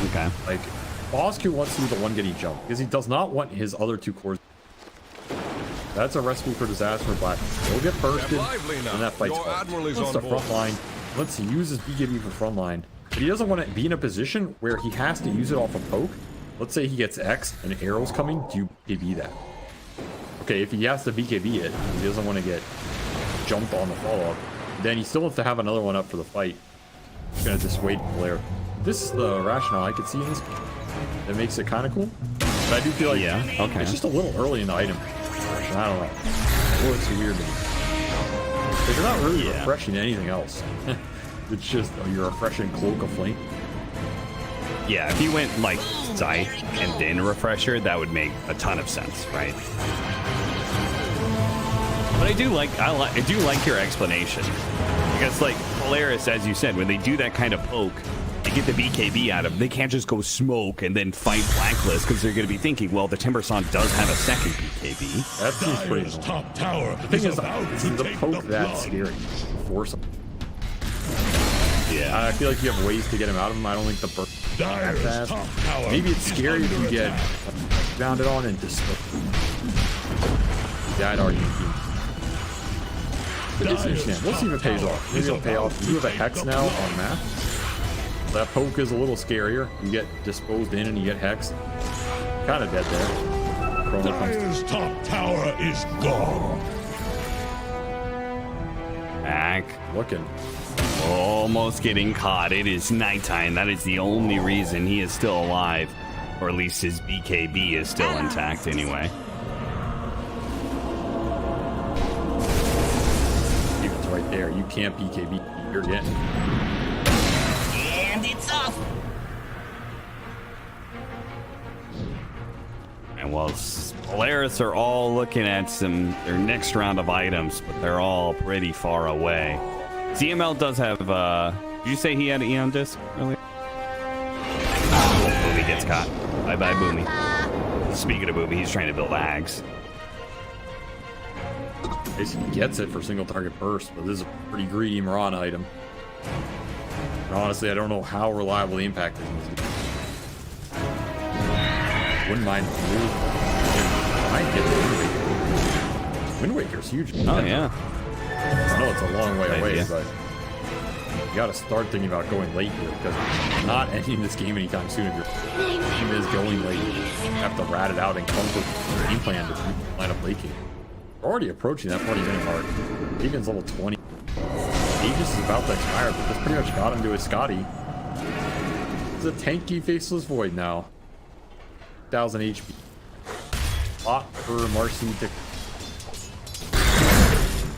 Okay. Like, Bosku wants to be the one getting jumped because he does not want his other 2 cores. That's a recipe for disaster, but he'll get bursted, and that fight's fun. He wants the front line. He wants to use his BKB for front line. But he doesn't want to be in a position where he has to use it off a poke. Let's say he gets X and arrows coming. Do you BKB that? Okay, if he has to BKB it, he doesn't want to get jumped on the follow-up. Then he still wants to have another one up for the fight. He's going to dissuade Polaris. This is the rationale I could see in this game. That makes it kind of cool. But I do feel like it's just a little early in the item. I don't know. It looks weird to me. But you're not really refreshing anything else. It's just your refreshing Cloak of Flame. Yeah, if you went like Scythe and then Refresher, that would make a ton of sense, right? But I do like your explanation. Because like Polaris, as you said, when they do that kind of poke, they get the BKB out of them. They can't just go smoke and then fight Blacklist because they're going to be thinking, well, the Timbersaw does have a second BKB. That seems pretty Dire's cool. top tower The thing is, about is to the take poke the that blood. scary? Force him. Yeah. I feel like you have ways to get him out of him. I don't think the burst that Dire's fast. top tower Maybe it's is scary if under you get attack. bounded on and just that argument. But it's interesting. We'll see if it pays off. Maybe it'll pay off. You have a Hex now on map. That poke is a little scarier. You get disposed in and you get Hex. Kind of dead there. Chrono comes Dire's top tower is gone. Back. looking. Almost getting caught. It is nighttime. That is the only reason he is still alive. Or at least his BKB is still intact anyway. It's right there. You can't BKB. You're getting. And it's off. And while Polaris are all looking at their next round of items, but they're all pretty far away. CML does have, did you say he had an Eon disc earlier? Boomy gets caught. Bye-bye, Boomy. Speaking of Boomy, he's trying to build ags. Basically gets it for single target burst, but this is a pretty greedy Mirana item. And honestly, I don't know how reliable the impact is in this game. Wouldn't mind the move. Might get the Wind Waker. Wind Waker's huge. Oh, yeah. I know it's a long way away, idea. but you gotta start thinking about going late here because you're not ending this game anytime soon. If your team is going late, you have to rat it out and come with your game plan to line up late game. We're already approaching that 40-minute mark. Egan's level 20. Aegis is about to expire, but this pretty much got him to his Scotty. It's a tanky faceless void now. 1000 HP. Lot for Marcy to.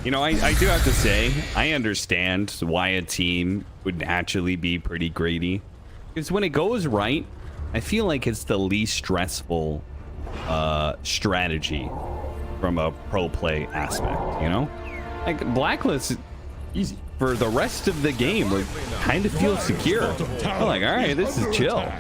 You know, I do have to say, I understand why a team would naturally be pretty greedy. Because when it goes right, I feel like it's the least stressful strategy from a pro play aspect, you know? Like, Blacklist, Easy. for the rest of the game, like, kind of feels secure. I'm like, all right, this is chill.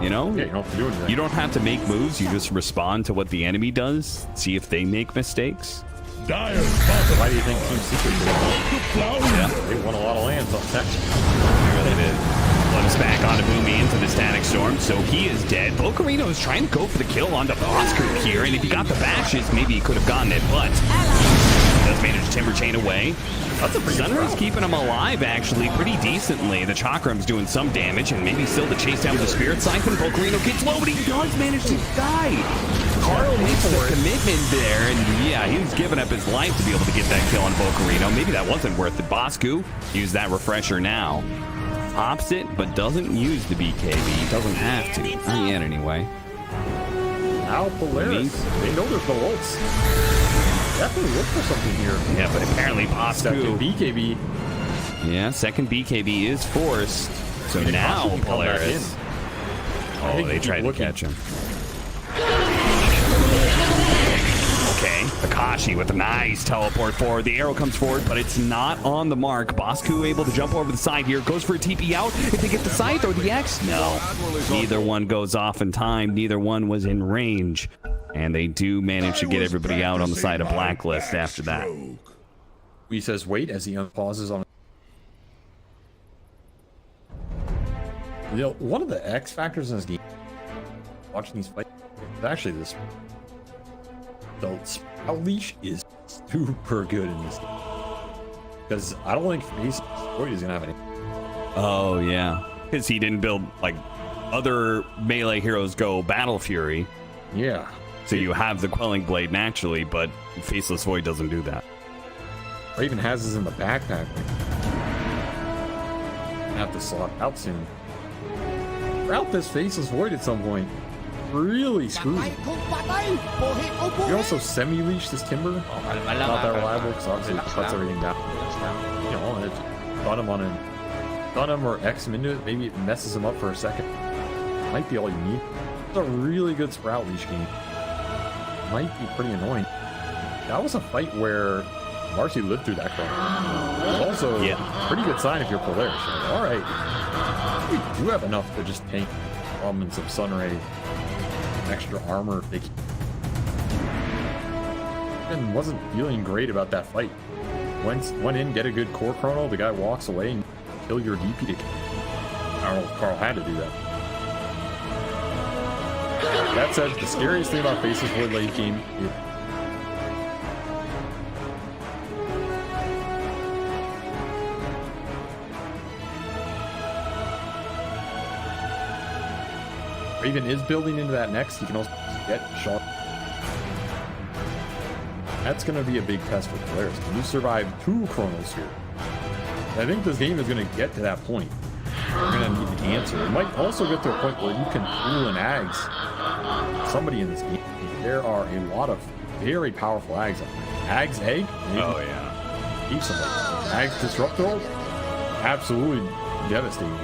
You know? Yeah, you don't have to do anything. You don't have to make moves. You just respond to what the enemy does, see if they make mistakes. Dire's bottom Why do you think Team Secret did it? down. They won a lot of lands on tech. Really did. Flips back onto Boomy into the Static Storm, so he is dead. Bocarino is trying to go for the kill onto Bosku here, and if he got the bashes, maybe he could have gotten it, but does manage to Timber Chain away. That's a pretty good Sunrise round. keeping him alive, actually, pretty decently. The Chakram's doing some damage, and maybe still the chase down with the Spirit Siphon. Bocarino gets low, but he does manage to die. Carl makes the commitment there, and yeah, he was giving up his life to be able to get that kill on Bocarino. Maybe that wasn't worth it. Bosku used that refresher now. Pops it, but doesn't use the BKB. Doesn't have to. Not yet, anyway. Now Polaris. They know there's no ults. Definitely look for something here. Yeah, but apparently Second Bosku. BKB. Yeah, second BKB is forced. So now Bosku can come back Polaris. in. I Oh, think they keep tried to looking. catch him. Okay, Akashi with a nice teleport forward. The arrow comes forward, but it's not on the mark. Bosku able to jump over the side here. Goes for a TP out. If they get the scythe or the X, no. Neither one goes off in time. Neither one was in range. And they do manage to get everybody out on the side of Blacklist after that. He says wait as he unpauses on. You know, one of the X factors in this game, watching these fights, is actually this. The Sprout Leash is super good in this game. Because I don't think Face Void is going to have any. Oh, yeah. Because he didn't build, like, other melee heroes go Battle Fury. Yeah. So you have the Quelling Blade naturally, but Faceless Void doesn't do that. Raven has this in the backpack. Have to slot out soon. Route this Faceless Void at some point. Really screws it. You also semi-leash this Timber. Oh, kalma lang Not that kalma. reliable because obviously it Relax cuts lang. everything down. Relax lang. You know, it gun him on a gun him or X him into it. Maybe it messes him up for a second. Might be all you need. It's a really good Sprout Leash game. Might be pretty annoying. That was a fight where Marcy lived through that chrono. Also, pretty good sign if you're Polaris. All right, we do have enough to just tank and some Sunray, extra armor if they keep. And wasn't feeling great about that fight. Went in, get a good core chrono. The guy walks away and kill your DP to. I don't know if Carl had to do that. That said, the scariest thing about Faceless Void late game is Raven is building into that next. He can also get shot. That's going to be a big test for players. Can you survive 2 chronos here? I think this game is going to get to that point. You're going to need an answer. It might also get to a point where you can fool an Ags. Somebody in this game. There are a lot of very powerful Ags. Ags Egg? Oh, yeah. Keep somebody. Ags Disruptor? Absolutely devastating.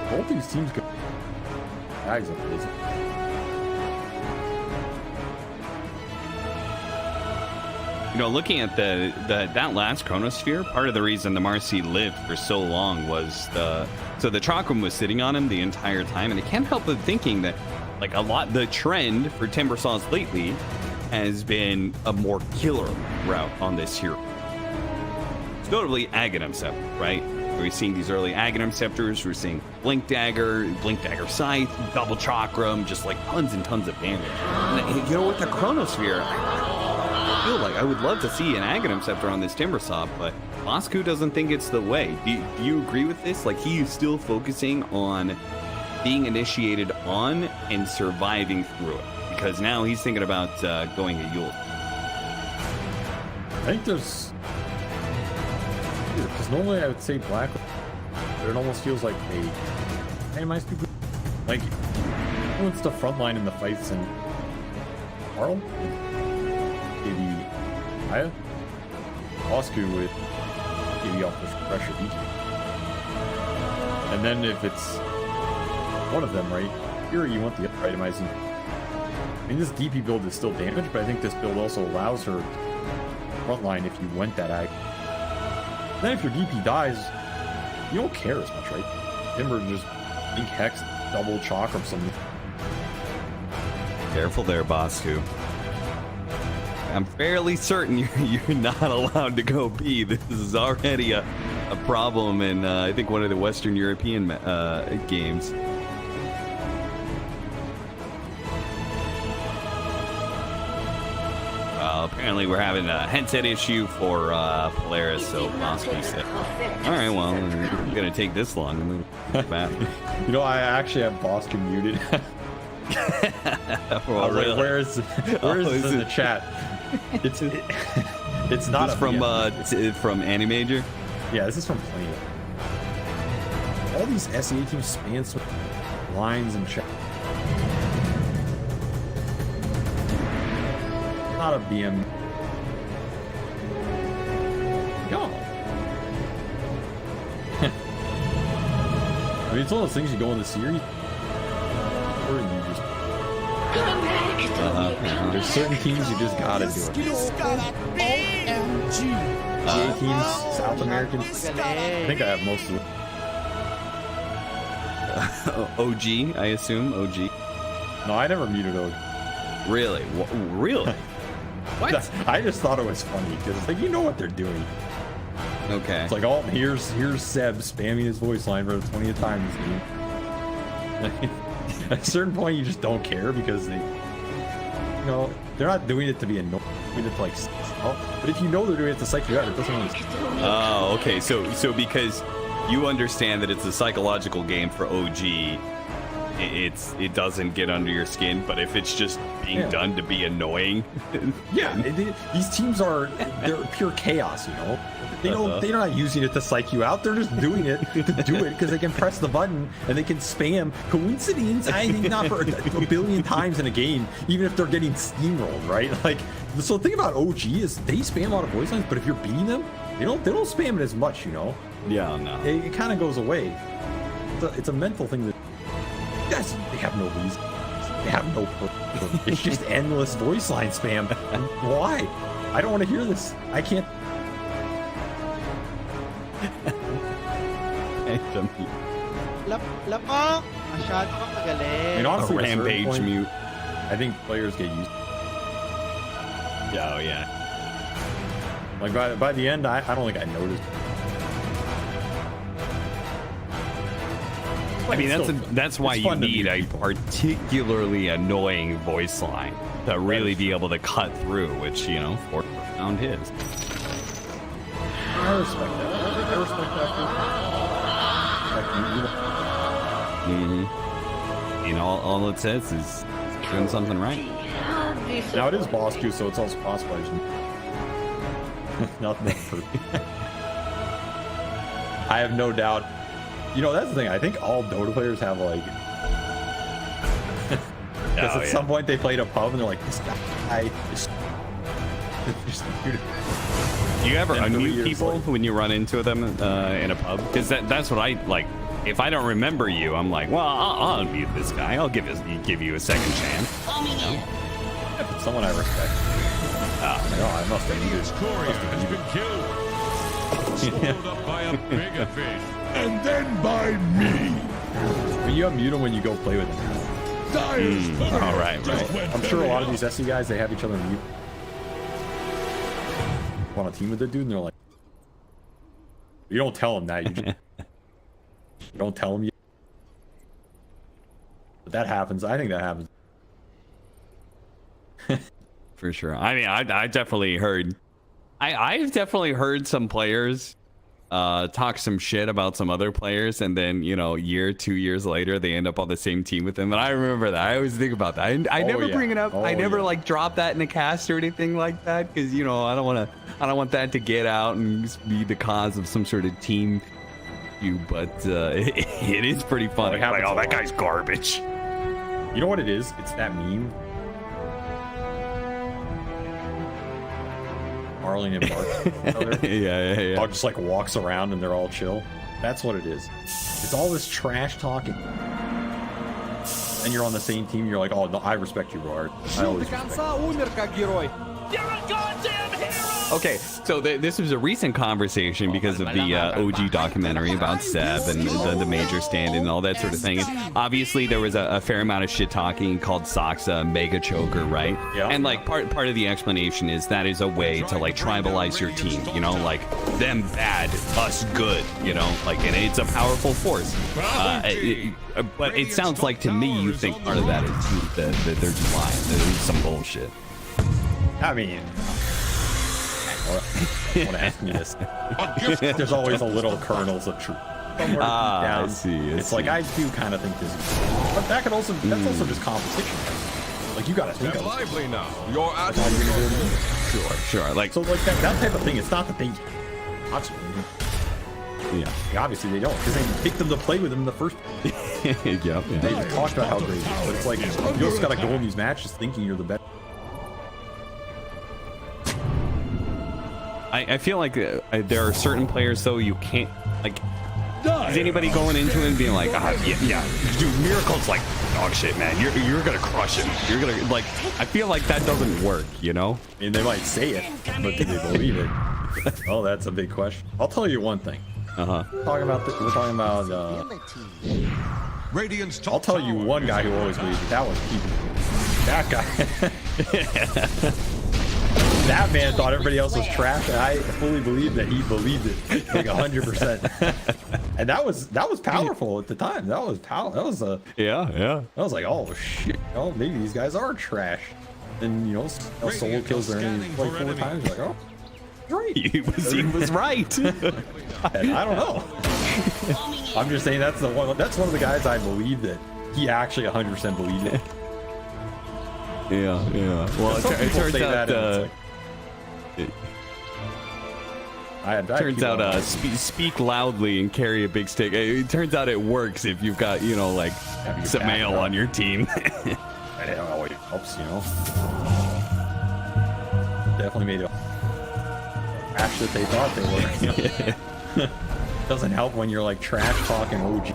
Both these teams could. Ags are crazy. You know, looking at that last Chronosphere, part of the reason the Marcy lived for so long was the Chakram was sitting on him the entire time, and I can't help but thinking that like the trend for Timbersaws lately has been a more killer route on this hero. It's notably Aghanim Scepter, right? We're seeing these early Aghanim Scepters, we're seeing Blink Dagger Scythe, Double Chakram, just like tons and tons of damage. And you know, with the Chronosphere, I feel like I would love to see an Aghanim Scepter on this Timbersaw, but Bosku doesn't think it's the way. Do you agree with this? Like, he is still focusing on being initiated on and surviving through it, because now he's thinking about going to Yule. I think there's. Because normally I would say Black, but it almost feels like they. Am I stupid? Like, who wants the front line in the fights and. Carl? Maybe Aya? Bosku would maybe off this pressure beat. And then if it's one of them, right? Here you want the itemizing. I mean, this DP build is still damaged, but I think this build also allows her front line if you went that ag. Then if your DP dies, you don't care as much, right? Timber just Ink Hex, double Chakram something. Careful there, Bosku. I'm fairly certain you're not allowed to go B. This is already a problem in I think one of the Western European games. Apparently we're having a headset issue for Polaris, so Bo3 said, all right, well, we're gonna take this long. And then back. You know, I actually have Bo3 muted. Well, I was really? like, where is this in the chat? It's not This from Animajor. Yeah, this is from Plane. All these SEA teams span some lines and chat. Not a BM. No. I mean, it's one of those things you go in the series, or you just. There's certain teams you just gotta do it. GA teams, South Americans. I think I have most of them. OG, I assume OG. No, I never muted OG. Really? Really? What? I just thought it was funny because it's like, you know what they're doing. Okay. It's like, oh, here's Seb spamming his voice line for the 20th time this game. At a certain point, you just don't care because they, you know, they're not doing it to be annoying. They're doing it to like, oh, but if you know they're doing it to psych you out, it doesn't really. Oh, okay. So because you understand that it's a psychological game for OG. It doesn't get under your skin, but if it's just being done to be annoying, these teams they're pure chaos, you know. They're not using it to psych you out. They're just doing it to do it because they can press the button and they can spam. Coincidence? I think not for a billion times in a game, even if they're getting steamrolled, right? Like, so the thing about OG is they spam a lot of voice lines, but if you're beating them, they don't spam it as much, you know. Yeah, no. It kind of goes away. It's a mental thing that. Guys, they have no reason. They have no purpose. It's just endless voice line spam. Why? I don't want to hear this. I can't. Lamang! Masyado kang magaling. I mean, honestly, a rampage point, mute. I think players get used. Oh yeah. Like by the end, I don't think I noticed. I mean, that's why you need a particularly annoying voice line to really be able to cut through, which, you know, Ford found his. I respect that. I respect that. You know, all it says is doing something right. Now it is Bo3, so it's also possible. Nothing perfect. I have no doubt. You know, that's the thing. I think all Dota players have like, because at some point they played a pub and they're like, this guy is just Do you ever unmute people when you run into them in a pub? Because that's what I like. If I don't remember you, I'm like, well, I'll unmute this guy. I'll give you a second chance. If it's someone I respect. No, I must have muted. Courier has been killed. Swallowed up by a bigger fish. And then by me. When you unmute them when you go play with them. Dyer's All right. I'm sure a lot of these SE guys, they have each other mute. On a team with the dude, and they're like, you don't tell them that. You just you don't tell them. But that happens. I think that happens. For sure. I mean, I definitely heard. I've definitely heard some players talk some shit about some other players, and then, you know, 2 years later they end up on the same team with them. And I remember that. I always think about that. I never bring it up. I never like drop that in a cast or anything like that, because, you know, I don't want that to get out and be the cause of some sort of team feud. But it is pretty funny. Like, oh, that guy's garbage. You know what it is? It's that meme. Marlene and Mark. Yeah. All just like walks around and they're all chill. That's what it is. It's all this trash talking. And you're on the same team. You're like, oh, no, I respect you, bro. I always respect you. Okay, so this was a recent conversation because of the OG documentary about Seb and the major stand and all that sort of thing. And obviously, there was a fair amount of shit talking called Sock's mega choker, right? Yeah. And like part of the explanation is that is a way to like tribalize your team, you know, like them bad, us good, you know, like, and it's a powerful force. But it sounds like to me you think part of that is that they're just lying. There's some bullshit. I mean, want to ask me this? There's always a little kernels of truth. I see. It's like I do kind of think this, but that could also that's also just competition. Like you got to think of lively now. Your Sure. Like so, like that type of thing. It's not that they, yeah. Like, obviously they don't because they picked them to play with them in the first. Yeah. They just talked about how great, it is, but it's like you just got to go in these matches thinking you're the best. I feel like there are certain players though you can't like. Is anybody going into it and being like, yeah, dude, Miracle's like dog shit, man. You're gonna crush him. You're gonna like. I feel like that doesn't work, you know. I mean, they might say it, but do they believe it? Oh, that's a big question. I'll tell you one thing. We're talking about. Radiant's I'll tell you one guy who always believed it. That was Keith. That guy. That man thought everybody else was trash, and I fully believe that he believed it, like 100%. And that was powerful at the time. That was That was a yeah. I was like, oh shit, oh maybe these guys are trash. And you know, solo kills their enemy like 4 times. You're like, oh, right. He was right. And I don't know. I'm just saying that's one of the guys I believe that he actually 100% believed it. Yeah. Well, it turns out. Turns out speak loudly and carry a big stick. It turns out it works if you've got, you know, like some mail on your team. And it always helps, you know. Definitely made it trash that they thought they were. Doesn't help when you're like trash talking OG.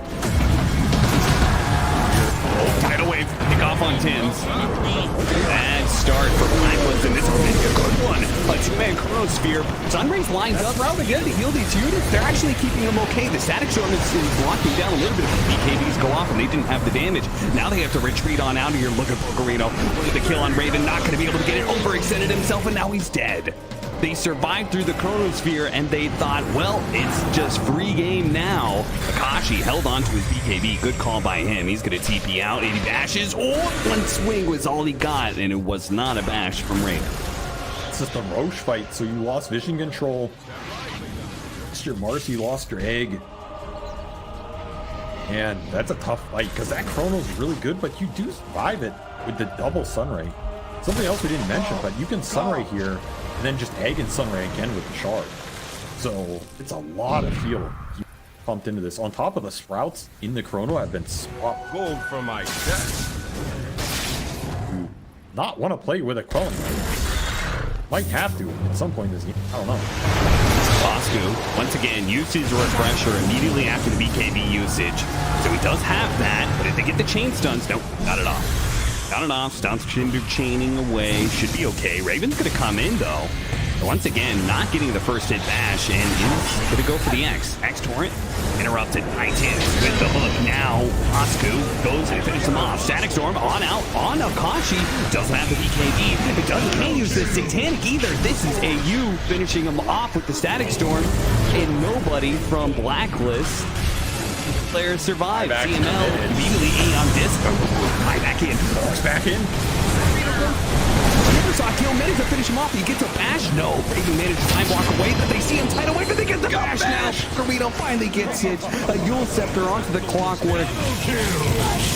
Tidal wave, pick off on Tins. Bad start for Blacklist, and this is going to be a good one. A 2-man Chronosphere. Sunrays lines up rather good to heal these units. They're actually keeping them okay. The Static Storm is blocking down a little bit. BKBs go off, and they didn't have the damage. Now they have to retreat on out of here. Look at Pokerino with the kill on Raven. Not going to be able to get it. Overextended himself, and now he's dead. They survived through the Chronosphere, and they thought, well, it's just free game now. Akashi held on to his BKB. Good call by him. He's going to TP out. 80 bashes. Oh, one swing was all he got, and it was not a bash from Raven. It's just a Roche fight, so you lost vision control. Lost your Marcy, you lost your egg. And that's a tough fight, because that Chrono's really good, but you do survive it with the double Sunray. Something else we didn't mention, but you can Sunray here, and then just egg and Sunray again with the shard. So it's a lot of fuel you pumped into this. On top of the sprouts in the Chrono have been swapped. gold for my chest. Not want to play with a Quelling. Might have to at some point in this game. I don't know. Bosco, once again, uses refresher immediately after the BKB usage. So he does have that, but if they get the chain stuns, nope, not at all. Got it off, stops Cinder chaining away. Should be okay. Raven's going to come in, though. Once again, not getting the first hit bash, and is going to go for the X. X Torrent interrupted by Tins with the hook. Now, Bosco goes and finishes him off. Static Storm on out on Akashi. Doesn't have the BKB. It can't use the Satanic either. This is AU finishing him off with the Static Storm, and nobody from Blacklist. Players survive. CML immediately on disc. High back in. Walks back in. Never saw kill managed to finish him off. He gets a bash. No. Raven managed to time walk away, but they see him tidal wave, but they get the bash now. Garrido finally gets it. A Yule Scepter onto the Clockwork.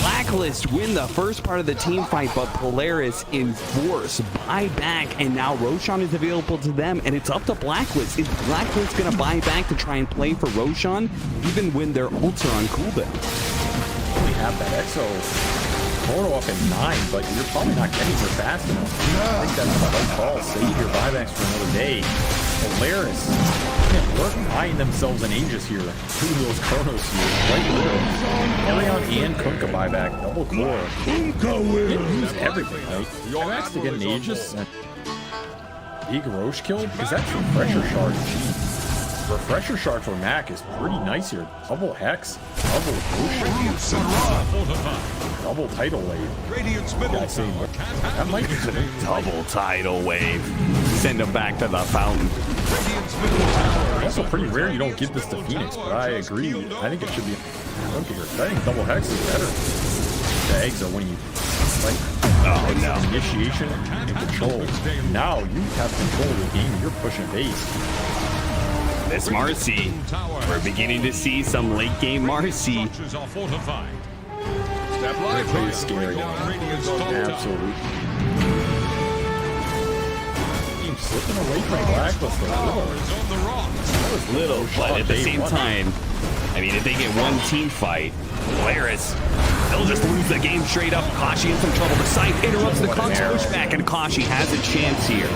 Blacklist win the first part of the team fight, but Polaris in force. Buy back, and now Roshan is available to them, and it's up to Blacklist. Is Blacklist going to buy back to try and play for Roshan, even when their ults are on cooldown? We have that Exo Chrono up at 9, but you're probably not getting her fast enough. I think that's a hard call. Save your buybacks for another day. Polaris can't work buying themselves an Aegis here. 2 of those Chronos here. Right there. Elion and Kunkka buyback. Double core. Can't use everything, right? Buybacks to get an Aegis. big Roche kill? Because that's refresher shard. Refresher shard for Mac is pretty nice here. Double Hex, double Roche, double Tidal Wave. Radiant's middle Yeah, tower can't that handle might be the good. Double tidal wave. Send him back to the fountain. Radiant's middle tower. Also pretty rare you don't give this to Phoenix, but I agree. I think it should be. I think double Hex is better. The eggs are when you like initiation and control. Now you have control of the game. You're pushing base. This Marcy, we're beginning to see some late game Marcy. Structures are fortified. Pretty scary. Radiant's top tower. Absolutely. Team slipping away from Blacklist a little. Is on the rocks. Little, but at the same time, I mean, if they get one team fight, Polaris, they'll just lose the game straight up. Kashi in some trouble. The scythe interrupts the Kong's pushback, and Kashi has a chance here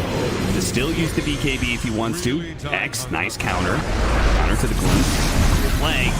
to still use the BKB if he wants to. X, nice counter. Counter to the Gloom. Play.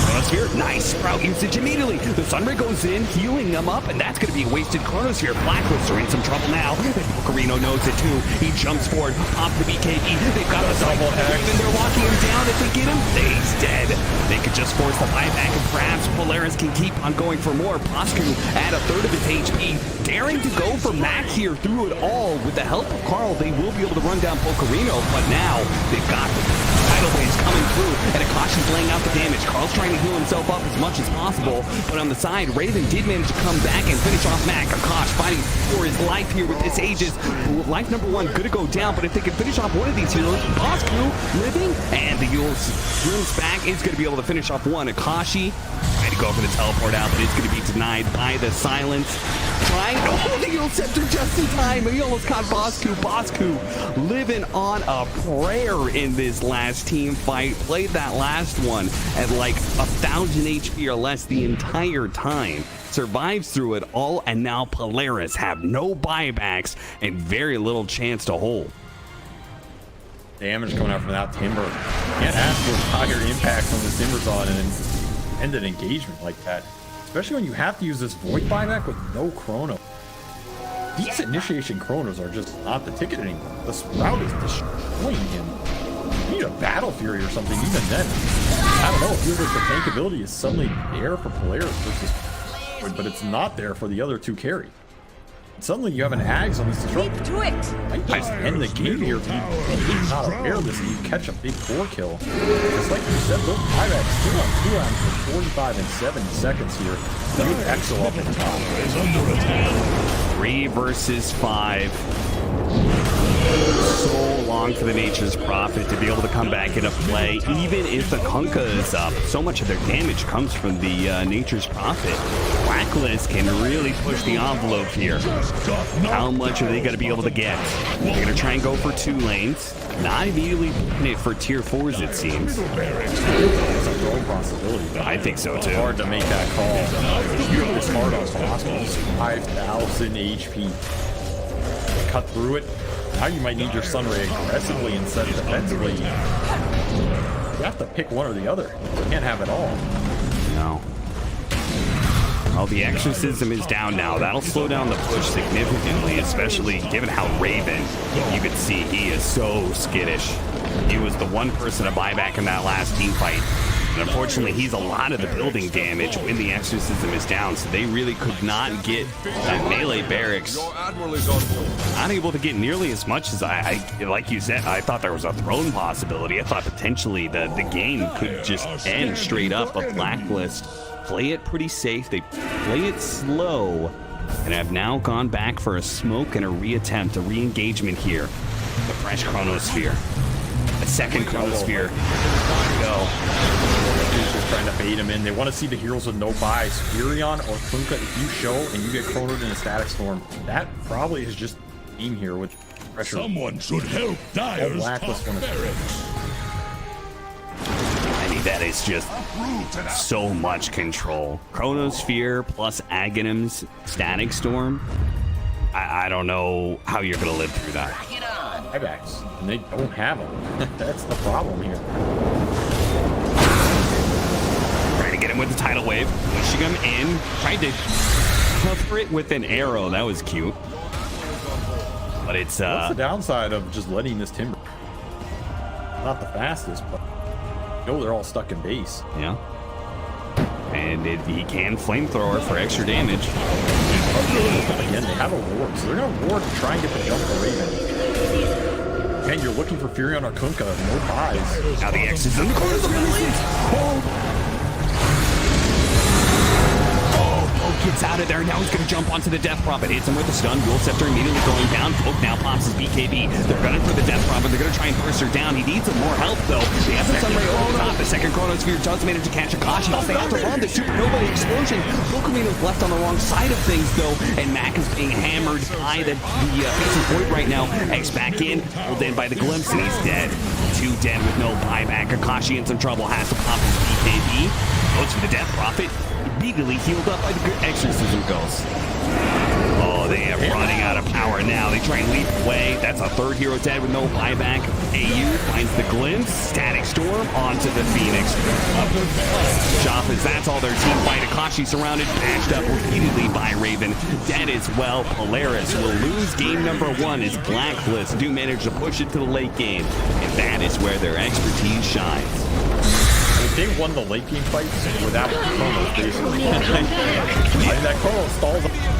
Chronosphere, nice sprout usage immediately. The Sunray goes in, healing them up, and that's going to be a wasted Chronosphere. Blacklist are in some trouble now. Carino knows it too. He jumps forward, pop the BKB. They've got the double hex, and they're locking him down. If they get him, he's dead. They could just force the buyback, and perhaps Polaris can keep on going for more. Bosku at a third of his HP, daring to go for Mac here through it all. With the help of Carl, they will be able to run down Pocarino, but now they've got the tidal waves coming through, and Akashi's laying out the damage. Carl's trying to heal himself up as much as possible, but on the side, Raven did manage to come back and finish off Mac. Akash fighting for his life here with this Aegis. Life number one gonna go down, but if they can finish off one of these healers, Bosku living, and the Yule's back is gonna be able to finish off one. Akashi trying to go for the teleport out, but it's gonna be denied by the silence. Trying, oh, the Yule Scepter just in time. He almost caught Bosku. Bosku living on a prayer in this last team fight. Played that last one at like 1,000 HP or less the entire time. Survives through it all, and now Polaris have no buybacks and very little chance to hold. Damage coming out from that Timber. Can't ask for higher impact from the Timberzon and end an engagement like that. Especially when you have to use this Void buyback with no Chrono. These initiation Chronos are just not the ticket anymore. The Sprout is destroying him. You need a Battle Fury or something even then. I don't know, it feels like the tank ability is suddenly there for Polaris versus Void, but it's not there for the other two carry. And suddenly you have an Ags on this Disruptor. To it. Might just end the game here if you're not aware of this and you catch a big 4 kill. Just like you said, those buybacks still on 2 rounds for 45 and 70 seconds here. Huge Exo up in the top. 3 versus 5. So long for the Nature's Prophet to be able to come back into play, even if the Kunkka is up. So much of their damage comes from the Nature's Prophet. Blacklist can really push the envelope here. How much are they going to be able to get? They're going to try and go for 2 lanes. Not immediately putting it for tier 4s, it seems. It's a throw possibility. I think so too. Hard to make that call. It's hard on possible. 5,000 HP. Cut through it. Now you might need your Sunray aggressively instead of defensively. You have to pick one or the other. You can't have it all. No. Well, the Exorcism is down now. That'll slow down the push significantly, especially given how Raven, you can see he is so skittish. He was the one person to buy back in that last team fight. And unfortunately, he's a lot of the building damage when the Exorcism is down, so they really could not get that melee barracks. Not able to get nearly as much as I like you said, I thought there was a throne possibility. I thought potentially the game could just end straight up. A Blacklist play it pretty safe. They play it slow and have now gone back for a smoke and a reattempt, a re-engagement here. The fresh Chronosphere. A second Chronosphere. Go. Just trying to bait him in. They want to see the heroes with no buys. Furion or Kunkka, if you show and you get chronoed in a static storm, that probably is just team here with pressure. Someone should help Dyer's Blacklist top one barracks. I mean, that is just so much control. Chronosphere plus Aghanim's Static Storm. I don't know how you're going to live through that. Buybacks, and they don't have them. That's the problem here. Trying to get him with the tidal wave, pushing him in, tried to cover it with an arrow. That was cute. But it's What's the downside of just letting this timber? Not the fastest, but they're all stuck in base. yeah. And he can flamethrower for extra damage. Again, they have a ward, so they're gonna ward to try and get the jump for Raven. Again, you're looking for Fury on Arkunka, no ties. Now the X is in the corner of the gets out of there. Now he's going to jump onto the Death Prophet. Hits him with a stun. Dual Scepter immediately going down. Poke now pops his BKB. They're gunning for the Death Prophet. They're going to try and burst her down. He needs some more help, though. They have the Sunray over the top. The second Chronosphere does manage to catch Akashi. They have to run the Supernova explosion. Bokumino's left on the wrong side of things, though. And Mac is being hammered by the Pixie Void right now. X back in. Pulled in by the Glimpse, and he's dead. 2 dead with no buyback. Akashi in some trouble. Has to pop his BKB. Goes for the Death Prophet. Immediately healed up by the Exorcism Ghost. Oh, they are running out of power now. They try and leap away. That's a third hero dead with no buyback. AU finds the Glimpse. Static Storm onto the Phoenix. Joffas, that's all their team fight. Akashi surrounded, bashed up repeatedly by Raven. Dead as well. Polaris will lose game number 1 as Blacklist do manage to push it to the late game. And that is where their expertise shines. They won the late game fights without Chronos, basically. I mean, that Chronos stalls.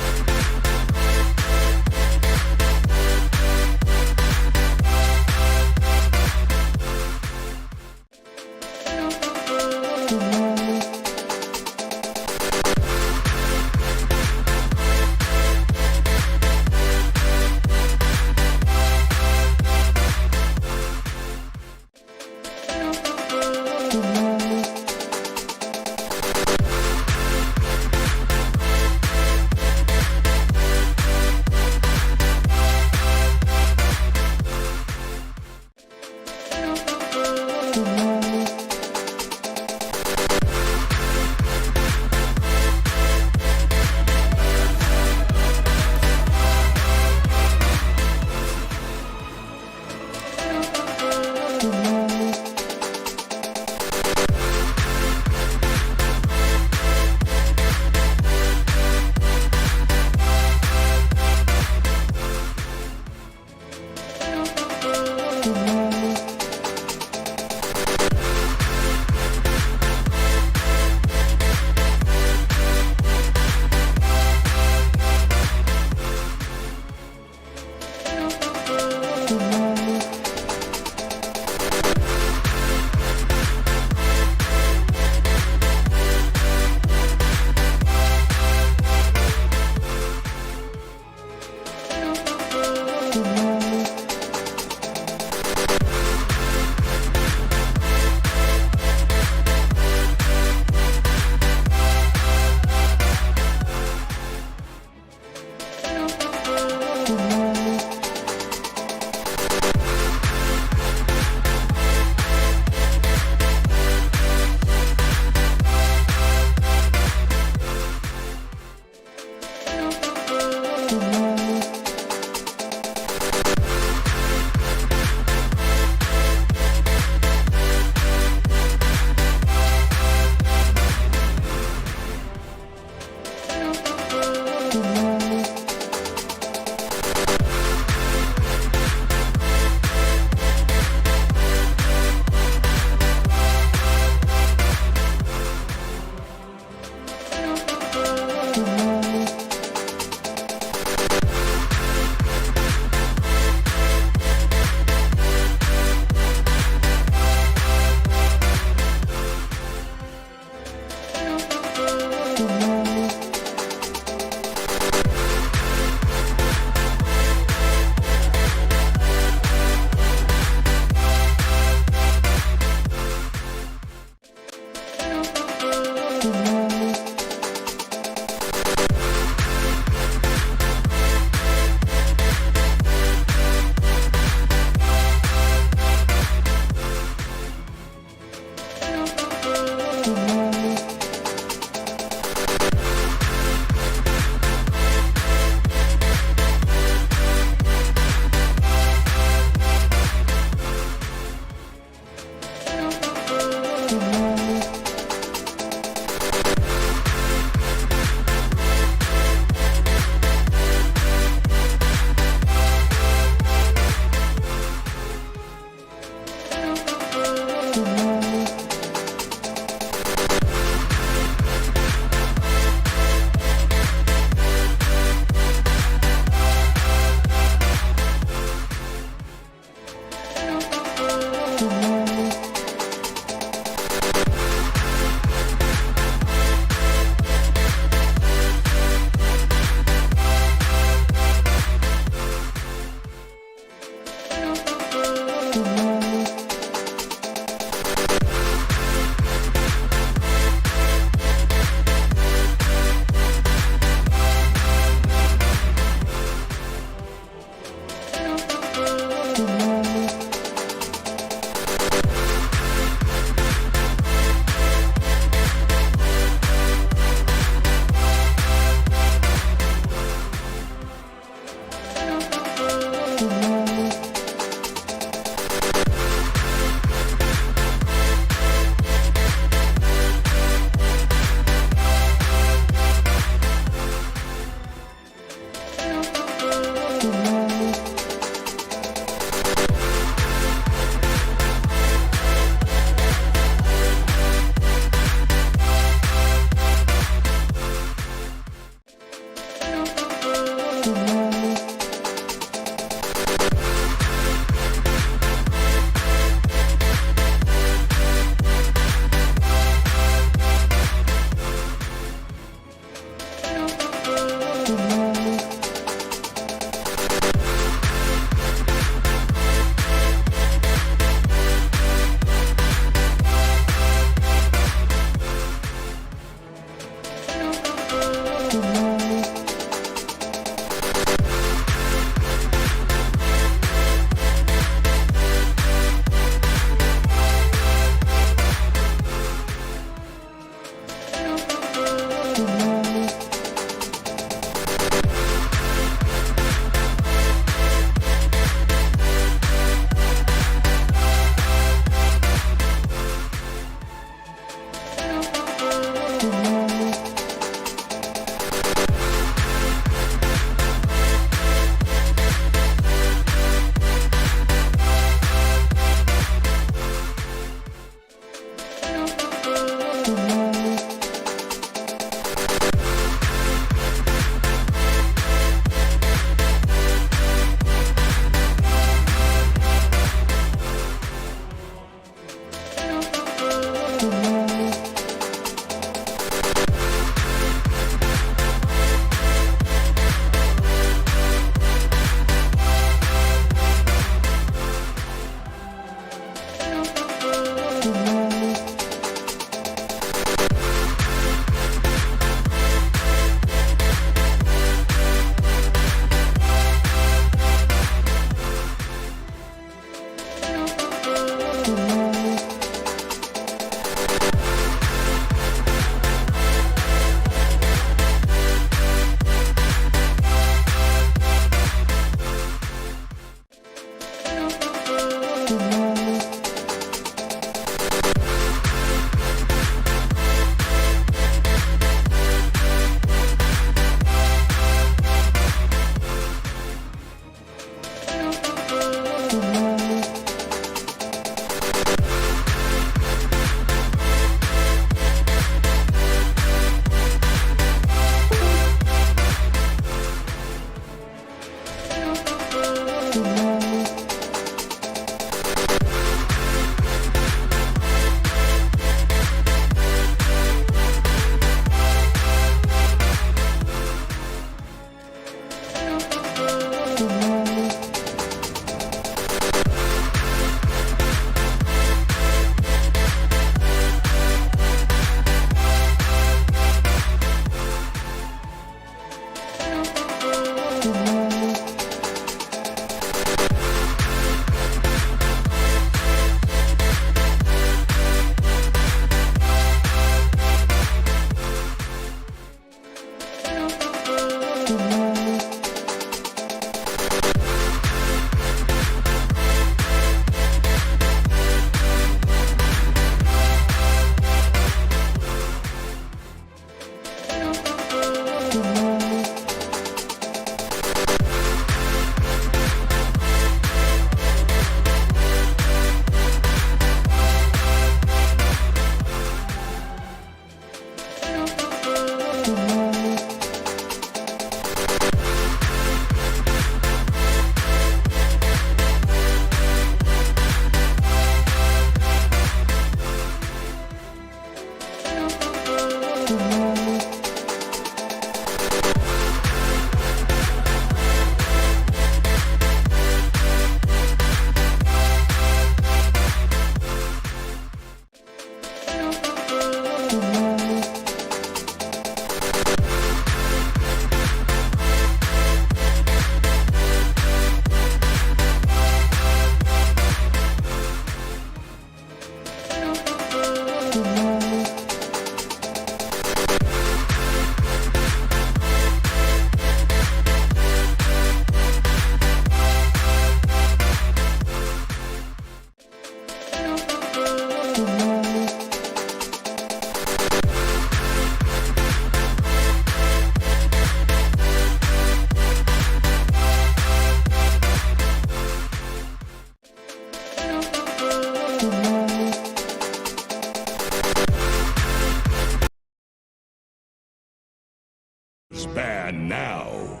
Ban now.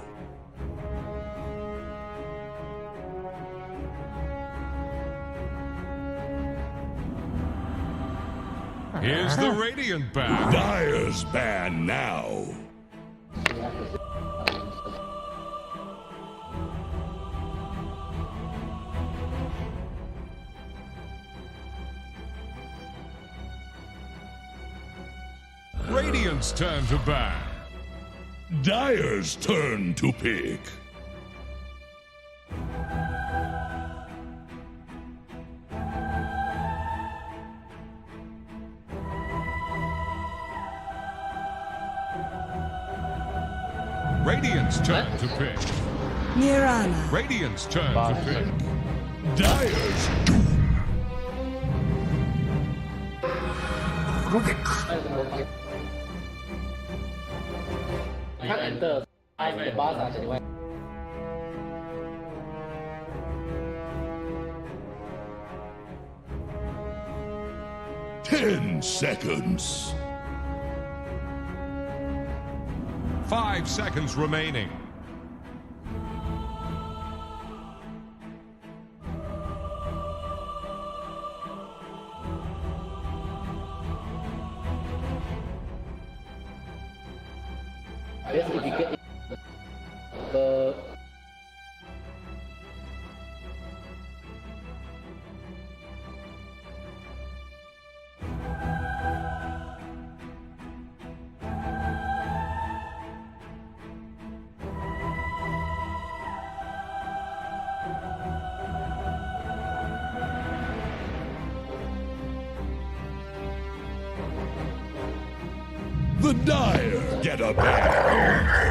Here's the Radiant ban. Dire's ban now. Radiant's turn to ban. Dire's turn to pick. Radiant's turn to pick. Mirana. Radiant's turn to pick. Dire's doom. enter 10 seconds. 5 seconds remaining. If you get the The Dire get a ban.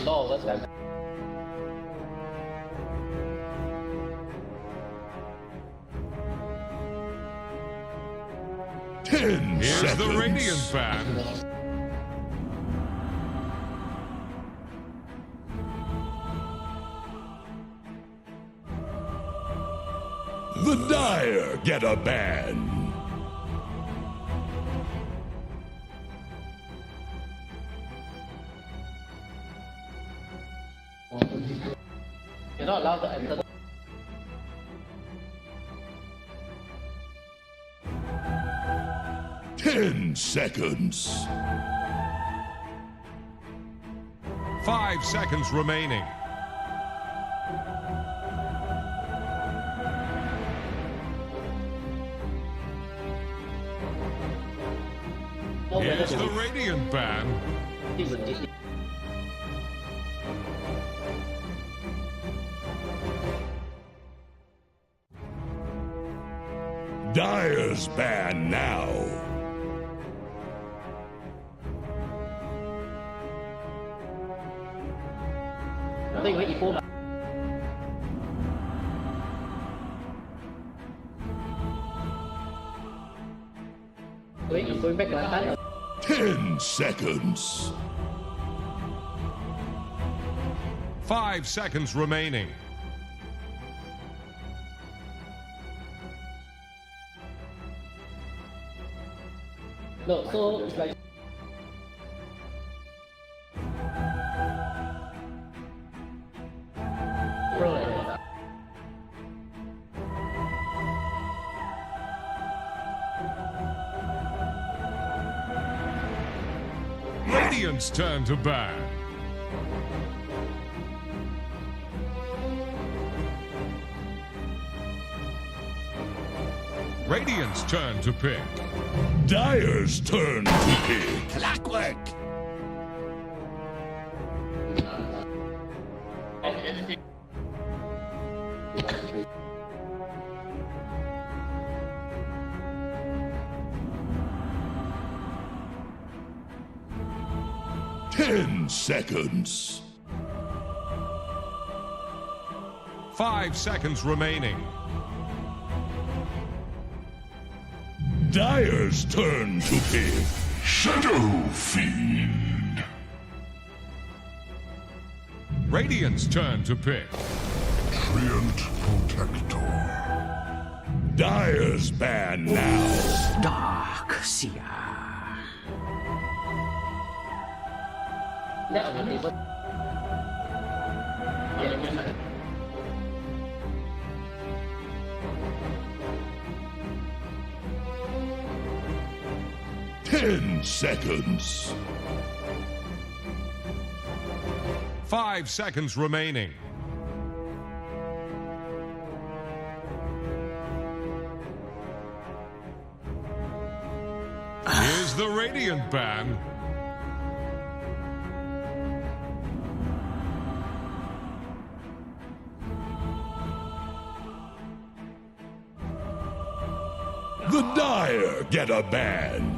no, let's go. Here's seconds. the Radiant ban. The Dire get a ban. You're not allowed to enter. Ten seconds. 5 seconds remaining. Here's the Radiant ban. Dire's ban now. I think wait, you fall back. Wait, you're going back like that? 10 seconds. 5 seconds remaining. No, so it's like Radiant's turn to ban. Radiant's turn to pick. Dire's turn to pick. Clockwork. 10 seconds. 5 seconds remaining. Dire's turn to pick. Shadow Fiend. Radiant's turn to pick. Treant Protector. Dire's ban now. Dark Seer. Let on the table. Yeah, 10 seconds. 5 seconds remaining. Here's the Radiant ban. The Dire get a ban.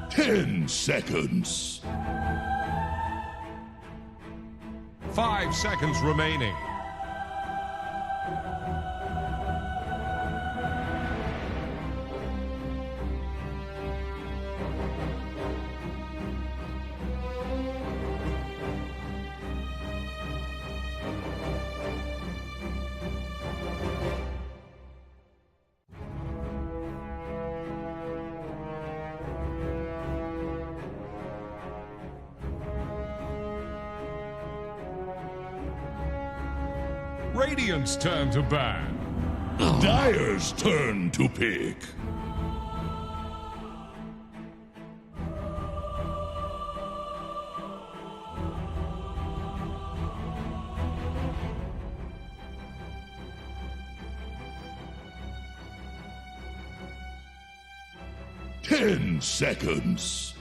Ten seconds. 5 seconds remaining. Radiant's turn to ban. Dire's turn to pick. Ten seconds.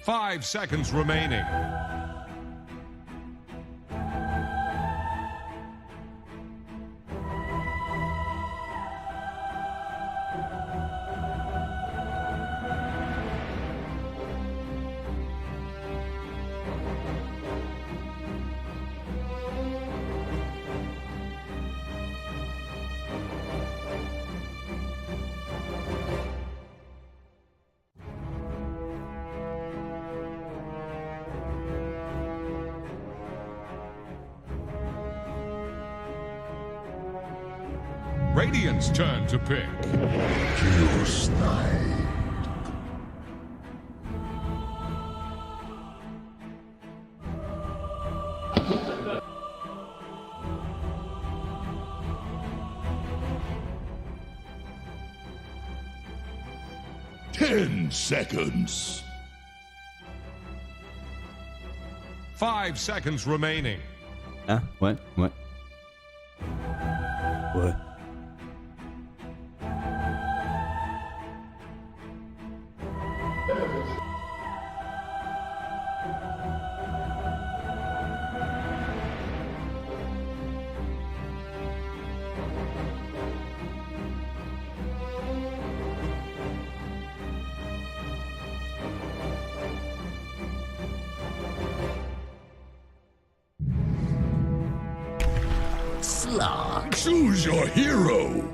5 seconds remaining. Radiant's turn to pick. Geosnide. Ten seconds. 5 seconds remaining. What? What? What? Choose your hero.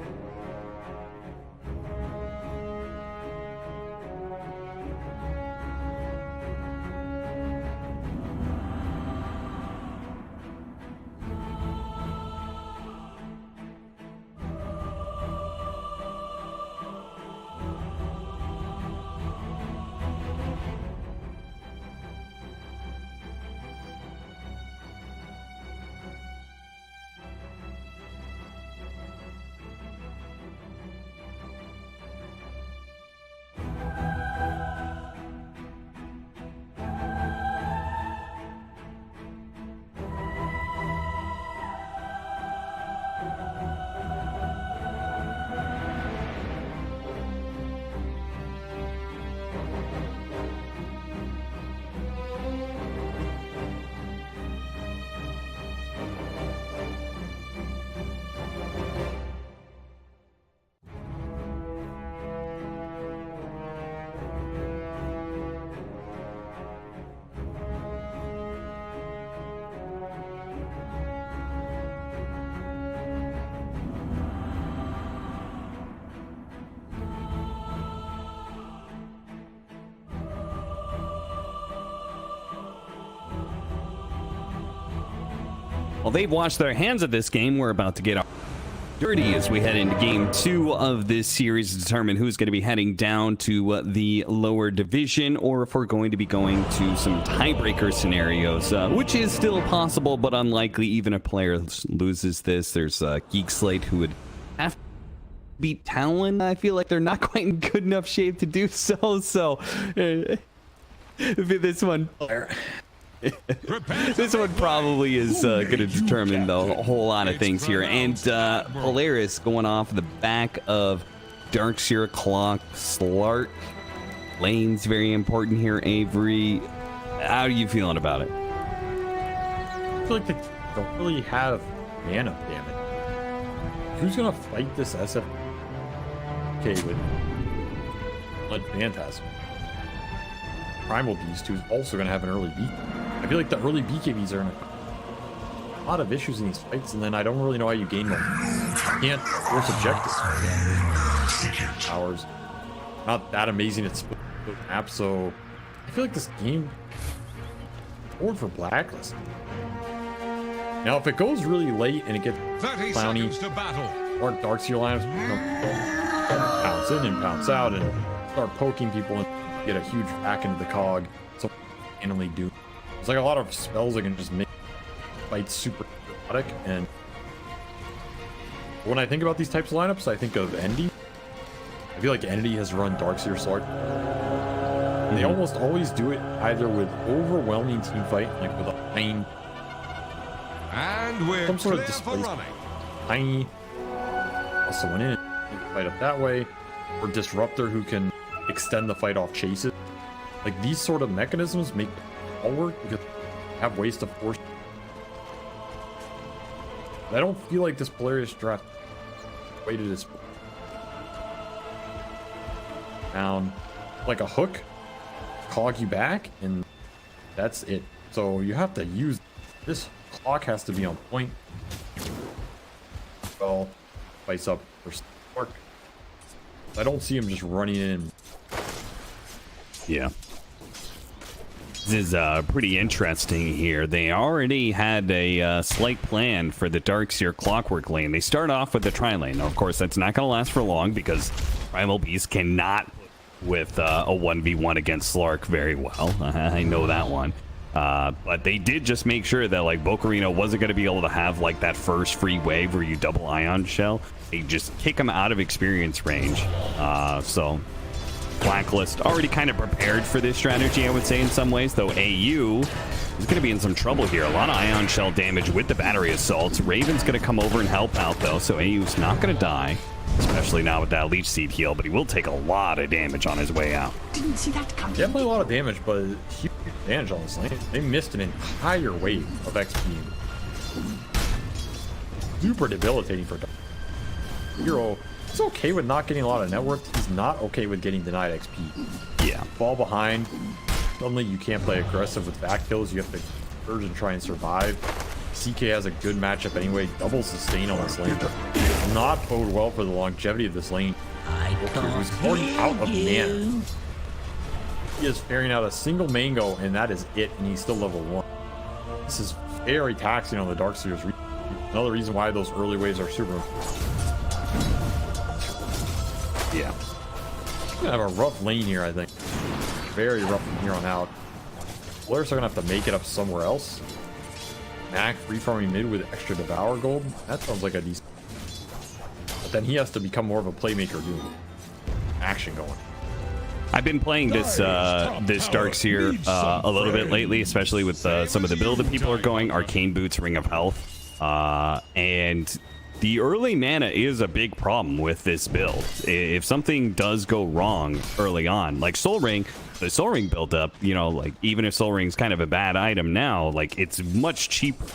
Well, they've washed their hands of this game. We're about to get dirty as we head into game 2 of this series to determine who's going to be heading down to the lower division, or if we're going to be going to some tiebreaker scenarios, which is still possible but unlikely. Even if a player loses this, there's Geek Slate who would have to beat Talon. I feel like they're not quite in good enough shape to do so. So this one this one probably is going to determine a whole lot of things here. And Polaris going off the back of Darkseer, Clock, Slark. Lane's very important here, Avery. How are you feeling about it? I feel like they don't really have mana damage. Who's going to fight this SF? Okay, with Blood Phantasm. Primal Beast, who's also going to have an early beat. I feel like the early BKBs are in a lot of issues in these fights, and then I don't really know how you gain them. You can't force objectives. Powers. Not that amazing at split map, so I feel like this game forward for Blacklist. Now, if it goes really late and it gets 30 clowny seconds to battle. or Darkseer lineups, pounce in and pounce out and start poking people and get a huge back into the cog. So randomly do. There's like a lot of spells that can just make fights super chaotic. And when I think about these types of lineups, I think of Endy. I feel like Endy has run Darkseer Slark. They almost always do it either with overwhelming team fight, like with a lane, And we're some sort of clear for displacement. running. Tiny, also went in, fight up that way, or Disruptor who can extend the fight off chases. Like these sort of mechanisms make all work because they have ways to force. I don't feel like this Polaris draft way to display down like a hook, clog you back, and that's it. So you have to use this clock, has to be on point. Well, spice up for Spark. I don't see him just running in. Yeah. This is pretty interesting here. They already had a slight plan for the Darkseer Clockwork lane. They start off with the tri-lane. Now, of course, that's not going to last for long because Primal Beast cannot with a 1v1 against Slark very well. I know that one. But they did just make sure that like Bo3 wasn't going to be able to have like that first free wave where you double ion shell. They just kick him out of experience range. So Blacklist already kind of prepared for this strategy, I would say, in some ways, though AU is going to be in some trouble here. A lot of ion shell damage with the battery assaults. Raven's going to come over and help out, though, so AU's not going to die, especially now with that Leech Seed heal, but he will take a lot of damage on his way out. Didn't see that coming. Definitely a lot of damage, but huge advantage on this lane. They missed an entire wave of XP. Super debilitating for Hero. He's okay with not getting a lot of net worth. He's not okay with getting denied XP. Yeah. Fall behind. Suddenly you can't play aggressive with back kills. You have to urge and try and survive. CK has a good matchup anyway. Double sustain on this lane. Does not bode well for the longevity of this lane. Who's already out of mana. He is ferrying out a single mango, and that is it, and he's still level 1. This is very taxing on the Darkseers. Another reason why those early waves are super. Yeah. We're gonna have a rough lane here, I think. Very rough from here on out. Players are gonna have to make it up somewhere else. Mac free farming mid with extra Devour gold. That sounds like a decent. But then he has to become more of a playmaker, doing action going. I've been playing this Darkseer a little bit lately, especially with some of the build that people are going. Arcane Boots, Ring of Health, and the early mana is a big problem with this build. If something does go wrong early on, like Soul Ring, the Soul Ring build up, like even if Soul Ring's kind of a bad item now, like it's much cheaper,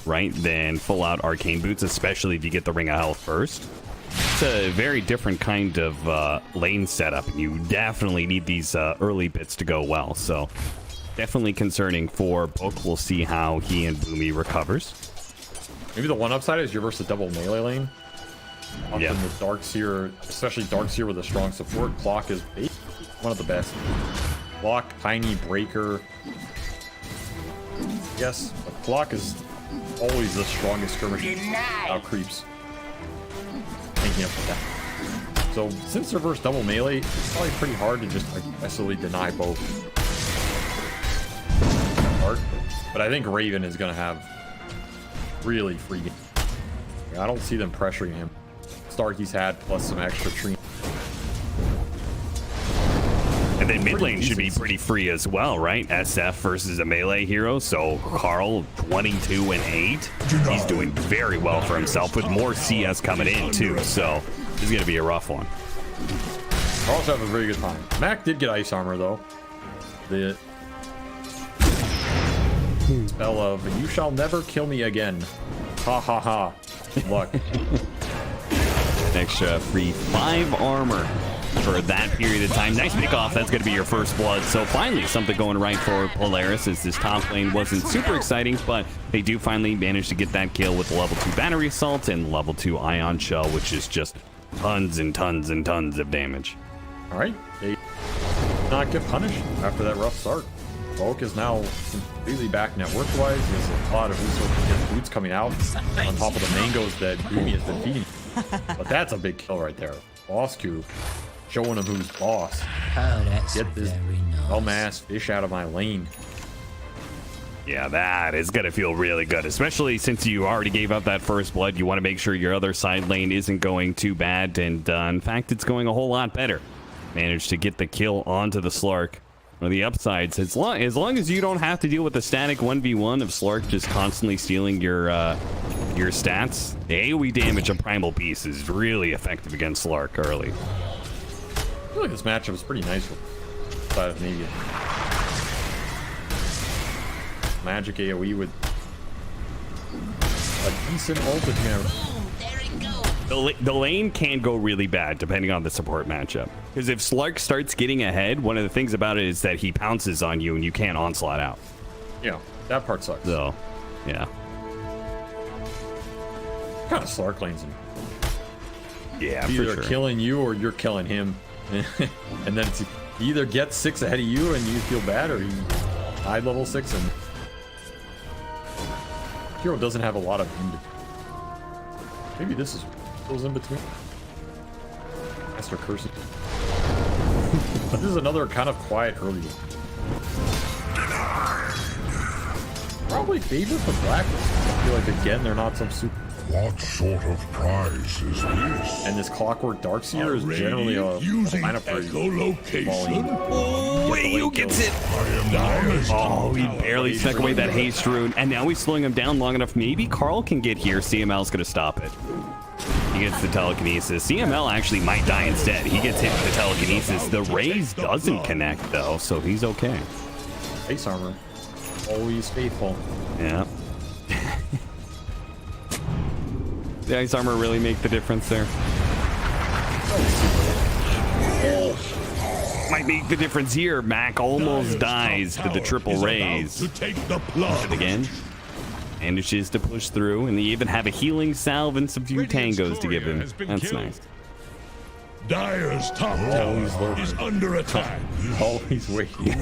right, than full out Arcane Boots, especially if you get the Ring of Health first. It's a very different kind of lane setup, and you definitely need these early bits to go well. So definitely concerning for Book. We'll see how he and Boomy recovers. Maybe the one upside is you're versus a double melee lane. Often Yeah. with Darkseer, especially Darkseer with a strong support, Clock is one of the best. Clock, Tiny, Breaker. Yes, but Clock is always the strongest skirmish out creeps. Making up for that. So since they're versus double melee, it's probably pretty hard to just aggressively deny both. But I think Raven is gonna have really free game. I don't see them pressuring him. Starkey's had plus some extra tree. And then mid lane should be pretty free as well, right? SF versus a melee hero. So Carl, 22 and 8. He's doing very well for himself with more CS coming in too. So this is gonna be a rough one. Carl's having a very good time. Mac did get ice armor though. The spell of "You shall never kill me again." Ha ha ha. Luck. Extra free 5 armor for that period of time. Nice pick off. That's going to be your first blood. So finally something going right for Polaris, as this top lane wasn't super exciting, but they do finally manage to get that kill with level 2 battery assault and level 2 ion shell, which is just tons and tons and tons of damage. All right, they did not get punished after that rough start. Bulk is now completely back net worth-wise. There's a lot of resources to get boots coming out on top of the mangoes that Boomy has been feeding. But that's a big kill right there. Boss Q showing him who's boss. Oh, that's Get this dumbass fish out of my lane. Yeah, that is going to feel really good, especially since you already gave up that first blood. You want to make sure your other side lane isn't going too bad, and in fact, it's going a whole lot better. Managed to get the kill onto the Slark. One of the upsides, as long as you don't have to deal with the static 1v1 of Slark just constantly stealing your stats, the AoE damage on Primal Beast is really effective against Slark early. I feel like this matchup is pretty nice for side of Negan. Magic AoE with a decent ult if you have. The lane can go really bad depending on the support matchup. Because if Slark starts getting ahead, one of the things about it is that he pounces on you and you can't onslaught out. Yeah, that part sucks. So, yeah. What kind of Slark lanes in? Yeah, Either for sure. killing you or you're killing him. And then he either gets 6 ahead of you and you feel bad, or he high level 6 and hero doesn't have a lot of in between. Maybe this is goes in between. Master cursing. But this is another kind of quiet early game. Probably favorite for Blacklist. I feel like again they're not some super. What sort of prize is this? And this Clockwork Darkseer is generally a lineup for Echolocation. Oh, Ryu gets it. Oh, he barely snuck away that haste rune, and now he's slowing him down long enough. Maybe Carl can get here. CML's going to stop it. He gets the telekinesis. CML actually might die instead. He gets hit with the telekinesis. The raise doesn't connect, though, so he's okay. Ice armor. Always faithful. Yeah. The ice armor really make the difference there. Might make the difference here. Mac almost dies to the triple raise. To take the blood. Again, manages to push through, and they even have a healing salve and some few tangos to give him. That's nice. Dire's top tower is under attack. Always waiting.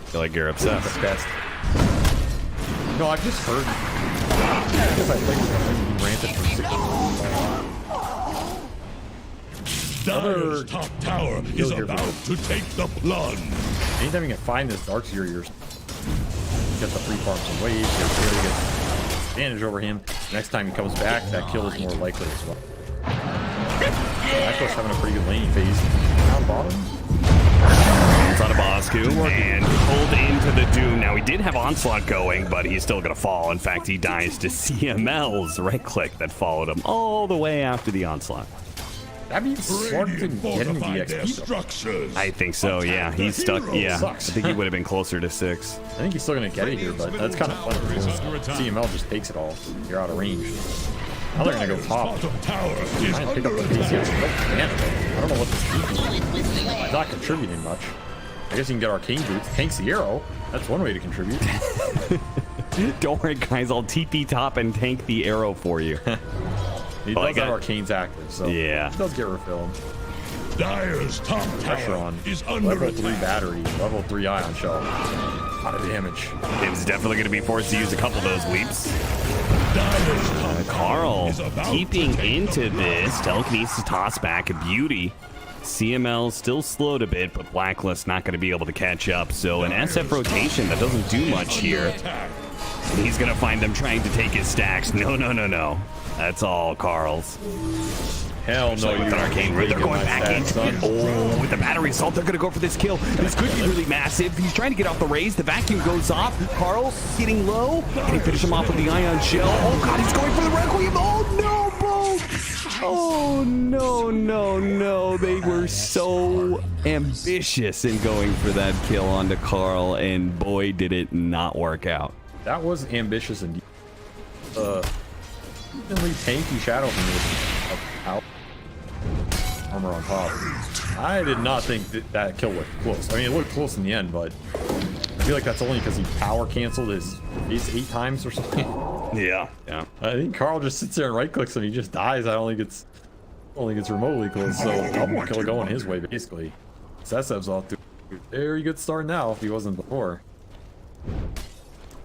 Feel like you're obsessed. Best. No, I've just heard. Because I played Rampant for 6 Dire's top tower is about to take the plunge. Anytime you can find this Darkseer, you get the free farms and waves. You're clearly get advantage over him. Next time he comes back, that kill is more likely as well. Blacklist having a pretty good laning phase. Down bottom. It's on a Bosku and pulled into the Doom. Now, he did have Onslaught going, but he's still going to fall. In fact, he dies to CML's right click that followed him all the way after the Onslaught. That means Slark didn't get into the XP. Structures. I think so, yeah. He's stuck. Yeah, I think he would have been closer to 6. I think he's still going to get it here, but that's kind of fun. CML just takes it all. You're out of range. Now they're going to go top. Tower Trying is to pick up the DPC. I don't know what this is. It's not contributing much. I guess you can get arcane boots. Tanks the arrow. That's one way to contribute. Don't worry, guys. I'll TP top and tank the arrow for you. He does have arcanes active, so yeah, he does get refilled. Dire's top Pressure tower on is under level attack. 3 battery, level 3 ion shell. lot of damage. It's definitely going to be forced to use a couple of those leaps. Carl keeping into this. Telekinesis toss back, a beauty. CML still slowed a bit, but Blacklist not going to be able to catch up. So an SF rotation that doesn't do much here. He's going to find them trying to take his stacks. No, no, no, no. That's all Carl's. Hell no, with an arcane root. They're going back into it. Oh, with the battery assault, they're going to go for this kill. This could be really massive. He's trying to get off the raise. The vacuum goes off. Carl getting low. Can he finish him off with the ion shell? Oh, God, he's going for the Requiem. Oh, no, Bo. Oh, no, no, no. They were so ambitious in going for that kill onto Carl, and boy, did it not work out. That was ambitious indeed. Really tanky shadow from this out. Armor on top. I did not think that kill looked close. I mean, it looked close in the end, but I feel like that's only because he power canceled his base 8 times or something. Yeah. I think Carl just sits there and right clicks and he just dies. I don't think it's remotely close. So double kill going his way basically. Sesev's off to a very good start now if he wasn't before.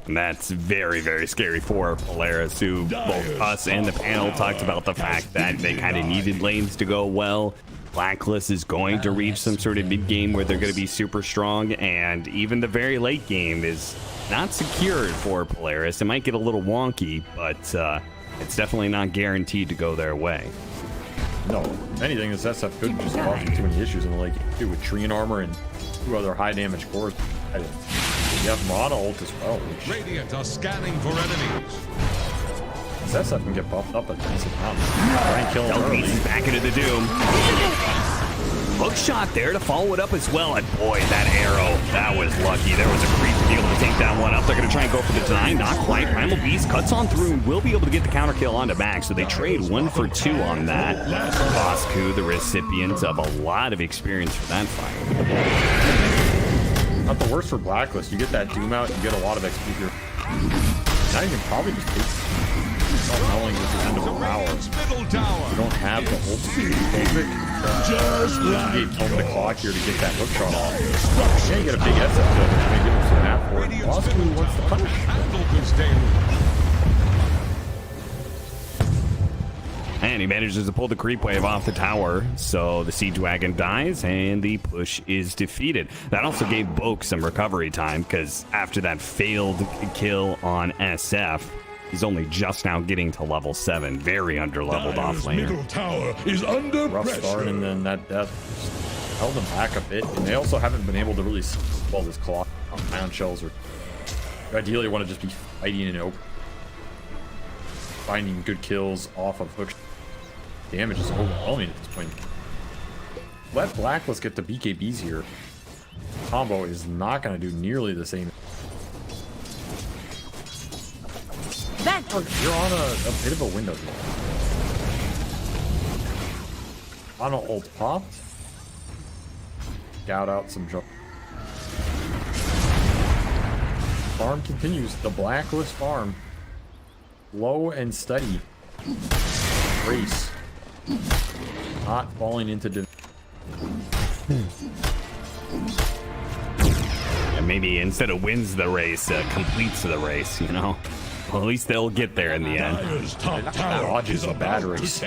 And that's very, very scary for Polaris, who both us and the panel talked about the fact that they kind of needed lanes to go well. Blacklist is going to reach some sort of mid game where they're going to be super strong, and even the very late game is not secured for Polaris. It might get a little wonky, but it's definitely not guaranteed to go their way. No, if anything, this SF could just cause too many issues in the late game too, with Treant armor and 2 other high damage cores. You have Mana ult as well. Radiant are scanning for enemies. SF can get buffed up a decent amount. Try and kill him early. Back into the Doom. Hook shot there to follow it up as well. And boy, that arrow, that was lucky. There was a creep to be able to take that one up. They're going to try and go for the deny. Not quite. Primal Beast cuts on through and will be able to get the counter kill onto Max. So they trade 1 for 2 on that. Bosku, the recipient of a lot of experience for that fight. Not the worst for Blacklist. You get that Doom out, you get a lot of XP here. Now you can probably just take knowing with the end of the power. You don't have the ult speed. Just gave Tome the clock here to get that hook shot off. Yeah, you get a big SF kill, but you may give him some half for it. Bosku wants to punish. And he manages to pull the creep wave off the tower, so the siege wagon dies and the push is defeated. That also gave Bo3 some recovery time, because after that failed kill on SF, he's only just now getting to level 7. Very under-leveled offlaner. Middle tower is under rough pressure. Start, and then that death held them back a bit, and they also haven't been able to really spell this clock on ion shells, or ideally want to just be fighting in open, finding good kills off of hooks. Damage is overwhelming at this point. Let Blacklist get the BKBs here. Combo is not going to do nearly the same. You're on a bit of a window here. On an ult popped. Scout out some jump. Farm continues. The Blacklist farm. Low and steady. Race. Not falling into And maybe instead of wins the race, completes the race, you know? Well, at least they'll get there in the end. Dodge is a bad race.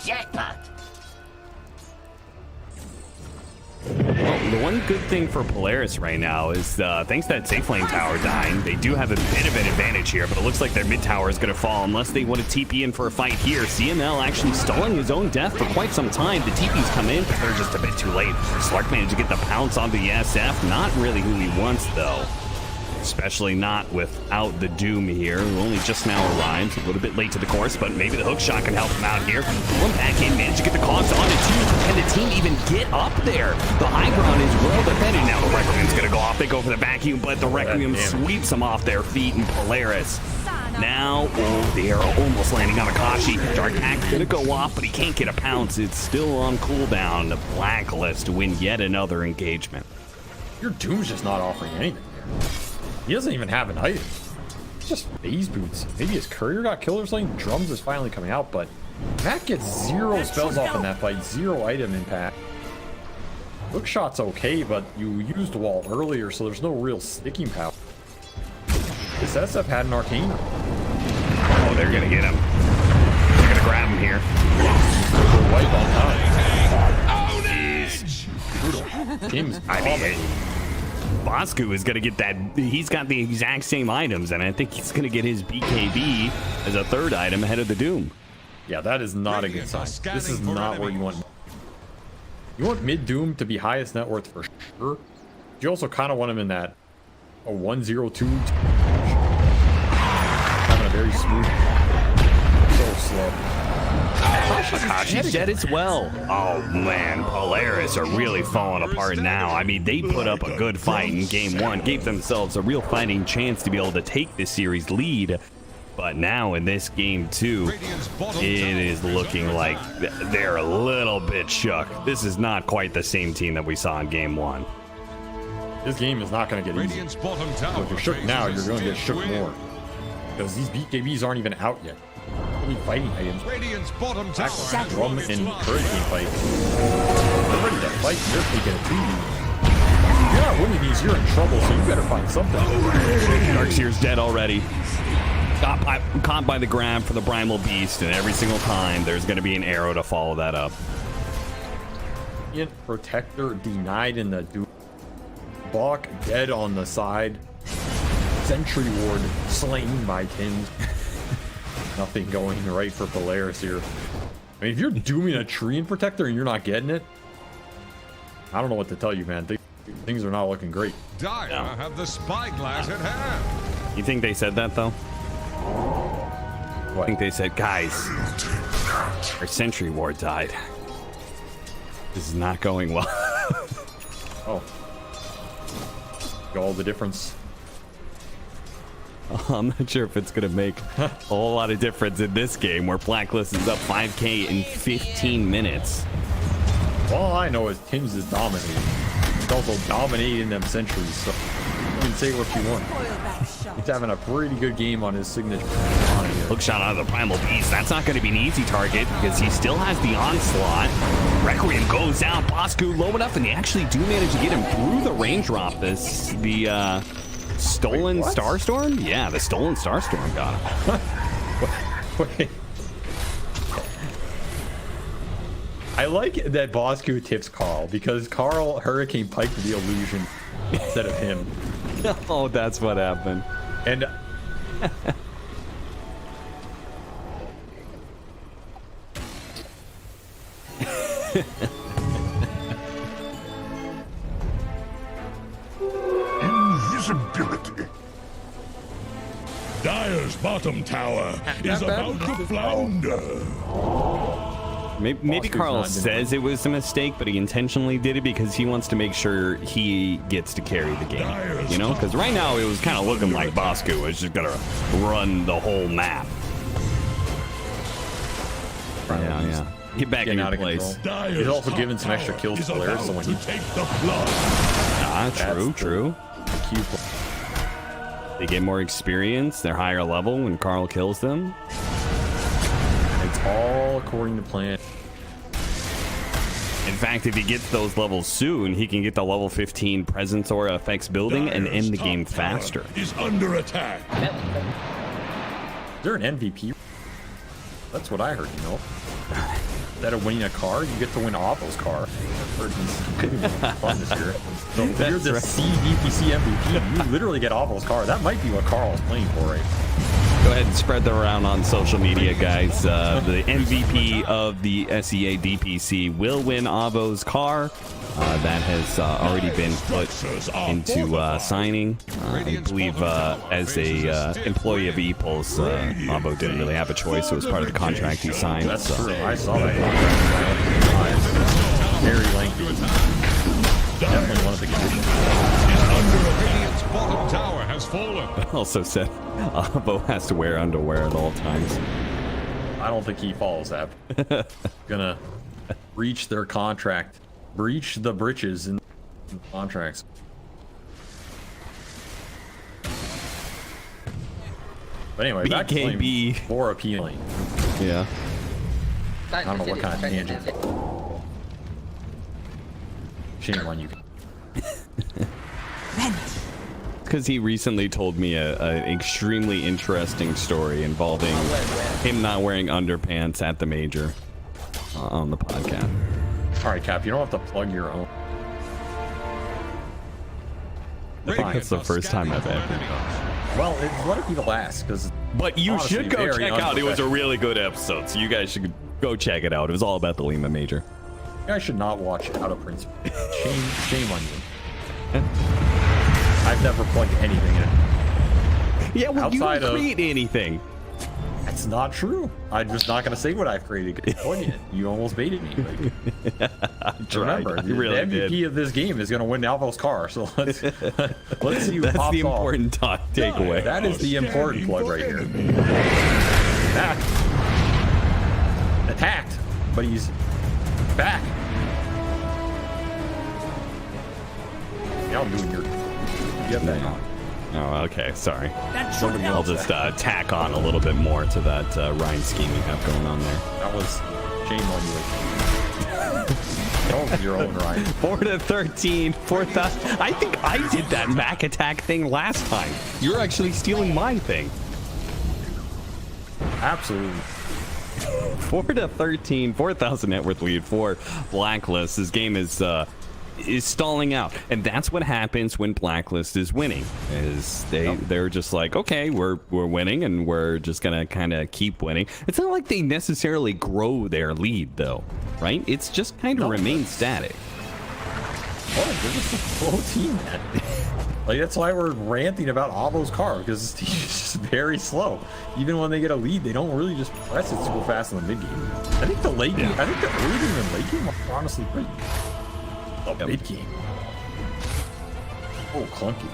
Jackpot. Well, the one good thing for Polaris right now is thanks to that safe lane tower dying, they do have a bit of an advantage here, but it looks like their mid tower is going to fall unless they want to TP in for a fight here. CML actually stalling his own death for quite some time. The TP's come in, but they're just a bit too late. Slark managed to get the pounce on the SF. Not really who he wants, though. Especially not without the Doom here, who only just now arrived. A little bit late to the course, but maybe the hook shot can help him out here. One back in, managed to get the cogs on it too. Can the team even get up there? The high ground is well defended. Now the Requiem's gonna go off. They go for the vacuum, but the Requiem sweeps them off their feet, and Polaris now, oh, the arrow almost landing on Akashi. Dark Hack's gonna go off, but he can't get a pounce. It's still on cooldown. The Blacklist to win yet another engagement. Your Doom's just not offering anything here. He doesn't even have an item. It's just phase boots. Maybe his courier got killed or something. Drums is finally coming out, but Matt gets 0 spells off in that fight. 0 item impact. Hook shot's okay, but you used wall earlier, so there's no real sticking power. This SF had an arcane. Oh, they're gonna get him. They're gonna grab him here. Wipe on Jeez. Tim's, I mean, Bosku is gonna get that. He's got the exact same items, and I think he's gonna get his BKB as a third item ahead of the Doom. yeah, that is not a good sign. This is not where you want. You want mid Doom to be highest net worth for sure. You also kind of want him in that a 102. Having a very smooth, so slow. Akashi's dead as well. Oh man, Polaris are really falling apart now. I mean, they put up a good fight in game 1, gave themselves a real fighting chance to be able to take this series lead. But now in this game 2, it is looking like they're a little bit shook. This is not quite the same team that we saw in game 1. This game is not going to get easy. So if you're shook now, you're going to get shook more. Because these BKBs aren't even out yet. Really fighting items. Backline, drum, and hurricane fight. They're ready to fight. They're taking it to you. If you're not winning these, you're in trouble, so you better find something. Darkseer's dead already. Caught by the grab for the Primal Beast, and every single time there's going to be an arrow to follow that up. Protector denied in the Doom. Bach dead on the side. Sentry Ward slain by Tim. Nothing going right for Polaris here. I mean, if you're dooming a tree in Protector and you're not getting it, I don't know what to tell you, man. Things are not looking great. Dire have the spyglass at hand. You think they said that, though? What? I think they said, guys, our Sentry Ward died. This is not going well. Oh. All the difference. I'm not sure if it's going to make a whole lot of difference in this game where Blacklist is up 5K in 15 minutes. All I know is Tim's is dominating. He's also dominating them sentries, so you can say what you want. He's having a pretty good game on his signature. Hook shot out of the Primal Beast. That's not going to be an easy target because he still has the onslaught. Requiem goes down. Bosku low enough, and they actually do manage to get him through the range drop. The stolen Starstorm? Yeah, the stolen Starstorm got him. Wait. I like that Bosku tips Carl because Carl Hurricane piked the illusion instead of him. Oh, that's what happened. And Invisibility. Dire's bottom tower is about to flounder. Maybe Carl says it was a mistake, but he intentionally did it because he wants to make sure he gets to carry the game. You know, because right now it was kind of looking like Bosku was just gonna run the whole map. Yeah. Get back in your place. He's also given some extra kills to players, so when he take the blood. True. They get more experience. They're higher level when Carl kills them. It's all according to plan. In fact, if he gets those levels soon, he can get the level 15 presence aura effects building and end the game faster. Is under attack. Is there an MVP? That's what I heard, you know. Instead of winning a car, you get to win Avo's car. I've heard he's fun this year. So if you're the DPC MVP, you literally get Avo's car. That might be what Carl's playing for right now. Go ahead and spread that around on social media, guys. The MVP of the SEA DPC will win Avo's car. That has already been put into signing. I believe as a employee of ePulse, Avo didn't really have a choice. It was part of the contract he signed. That's true. I saw that contract. Very lengthy. Definitely one of the conditions. Radiant's bottom tower has fallen. Also said Avo has to wear underwear at all times. I don't think he follows that. Gonna breach their contract. Breach the britches in contracts. But anyway, back to BKB. Flame, more appealing. Yeah. I don't know what kind of tangent. Shame on you. Because he recently told me an extremely interesting story involving him not wearing underpants at the major on the podcast. All right, Cap, you don't have to plug your own. That's the first time I've ever. Well, let it be the last, because. But you honestly, should go very check out. It was a unprofessional. really good episode, so you guys should go check it out. It was all about the Lima major. You guys should not watch Out of Principle. Shame on you. I've never plugged anything in. Yeah, well, you Outside didn't of- create anything. That's not true. I'm just not going to say what I've created. Plug it. You almost baited me. Like, remember, the really MVP of this game is going to win Alvo's car. So let's see who That's pops the off. important takeaway. That is the important plug right here. Attacked, but he's back. Yeah, I'm doing your. Get that on. Oh, okay. Sorry. I'll just tack on a little bit more to that rhyme scheme you have going on there. That was shame on you. That was your own right. 4-13, 4,000. I think I did that Mac attack thing last time. You're actually stealing my thing. Absolutely. 4-13, 4,000 net worth lead for Blacklist. This game is stalling out, and that's what happens when Blacklist is winning. Is they're just like, okay, we're winning, and we're just gonna kind of keep winning. It's not like they necessarily grow their lead, though, right? It's just kind of remains static. Oh, they're just a slow team, man. Like, that's why we're ranting about Avo's car, because he's just very slow. Even when they get a lead, they don't really just press it super fast in the mid game. I think the late game, I think the early game and late game are honestly pretty. The mid game. Oh, clunky.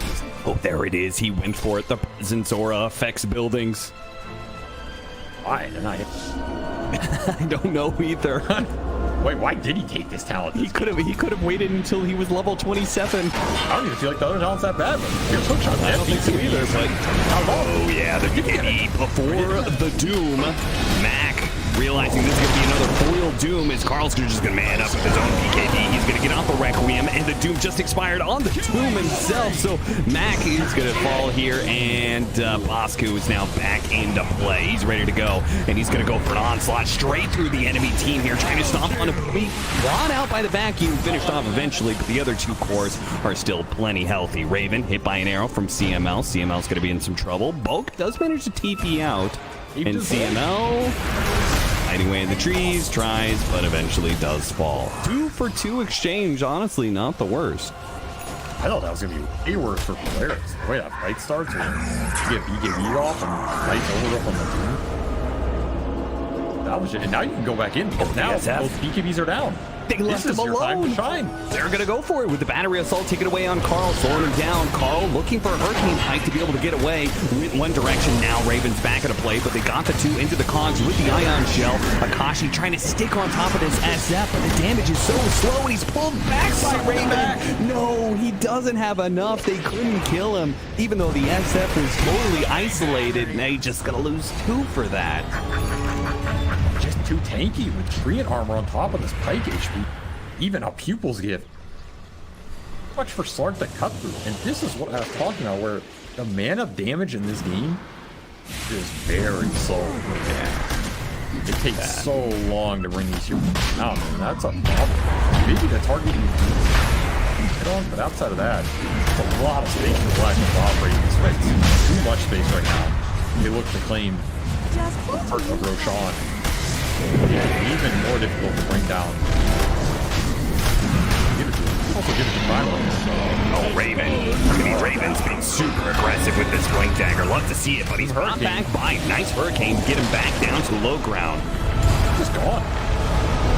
Oh, there it is. He went for it. The presence aura affects buildings. Why didn't I? I don't know either. Wait, why did he take this talent? He could have waited until he was level 27. I don't even feel like the other talent's that bad, but here's hook shot. I don't think so either, but oh yeah, the BKB before the Doom. Mac realizing this is going to be another foil Doom as Carl's just going to man up with his own BKB. He's going to get off the Requiem, and the Doom just expired on the Doom himself. So Mac is going to fall here, and Bosco is now back into play. He's ready to go, and he's going to go for an onslaught straight through the enemy team here, trying to stomp on a beat. Brought out by the vacuum, finished off eventually, but the other two cores are still plenty healthy. Raven hit by an arrow from CML. CML's going to be in some trouble. Boke does manage to TP out, and CML hiding away in the trees, tries, but eventually does fall. 2-for-2 exchange, honestly, not the worst. I thought that was going to be way worse for Polaris. The way that fight starts, and you get BKB off and fights over up on the team. That was it. And now you can go back in, because now SF. both BKBs are down. They left This is him your time alone. to shine. They're going to go for it with the battery assault taken away on Carl, slowing him down. Carl looking for a hurricane pike to be able to get away. Went one direction. Now Raven's back into play, but they got the two into the cogs with the ion shell. Akashi trying to stick on top of this SF, but the damage is so slow, and he's pulled back by Raven. No, he doesn't have enough. They couldn't kill him, even though the SF was totally isolated. Now he's just going to lose 2 for that. Just too tanky with Treant armor on top of this pike HP. Even a pupil's gift. Too much for Slark to cut through. And this is what I was talking about, where the mana damage in this game is very slow. Yeah. It takes so long to bring these humans down, man. That's a problem. Maybe the targeting hit on, but outside of that, it's a lot of space for Blacklist operating this way. It's too much space right now. They look to claim the part of Roshan. Yeah, even more difficult to bring down. Also give it to Oh, Raven. I mean, Raven's been super aggressive with this Blink Dagger. Love to see it, but he's brought back by nice Hurricane to get him back down to low ground. Just gone.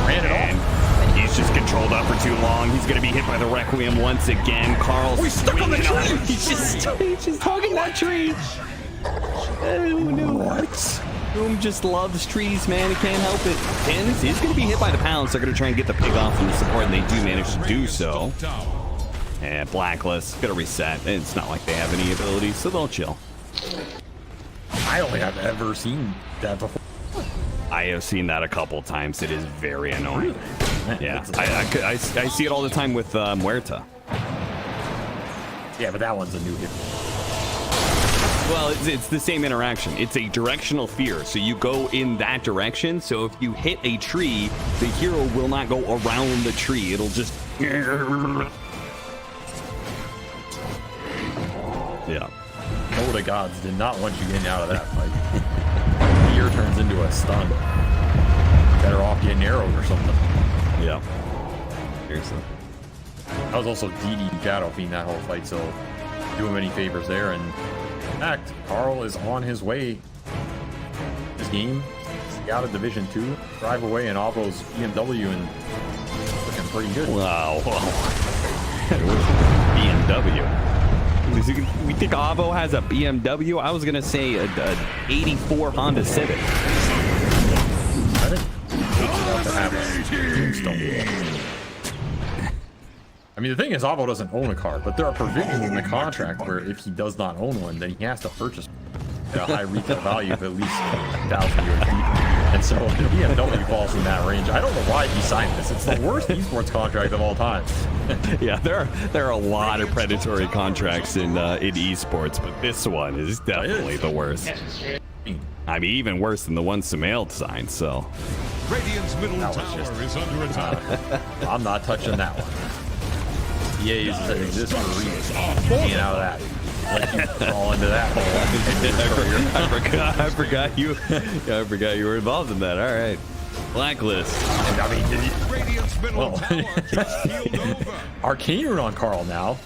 Ran it off. And he's just controlled up for too long. He's going to be hit by the Requiem once again. Carl's he's stuck on the tree. He's just hugging that tree. Oh, no. What? Boom just loves trees, man. He can't help it. And he's going to be hit by the pounds. They're going to try and get the pig off from the support, and they do manage to do so. And Blacklist going to reset. It's not like they have any abilities, so they'll chill. I don't think I've ever seen that before. I have seen that a couple times. It is very annoying. Yeah, I see it all the time with Muerta. Yeah, but that one's a new hit. Well, it's the same interaction. It's a directional fear, so you go in that direction. So if you hit a tree, the hero will not go around the tree. It'll just... Yeah. No, the gods did not want you getting out of that fight. Fear turns into a stun. Better off getting arrowed or something. Yeah. Seriously. I was also DD Shadow Fiend that whole fight, so do him any favors there. And in fact, Carl is on his way. This game, he's out of Division 2, drive away in Avo's BMW and looking pretty good. Wow. BMW. We think Avo has a BMW? I was going to say a 84 Honda Civic. I think it's about to have a Tombstone. I mean, the thing is, Avo doesn't own a car, but there are provisions in the contract where if he does not own one, then he has to purchase at a high retail value of at least 1,000 USD. And so the BMW falls in that range. I don't know why he signed this. It's the worst esports contract of all time. Yeah, there are a lot of predatory contracts in esports, but this one is definitely the worst. I mean, even worse than the one Sumail signed, so. Radiant's middle tower is under attack. I'm not touching that one. EA is this for a reason. Getting out of that. Let you fall into that hole. I forgot you were involved in that. All right. Blacklist. I mean, Radiant's middle tower just healed over. Arcane Rune on Carl now.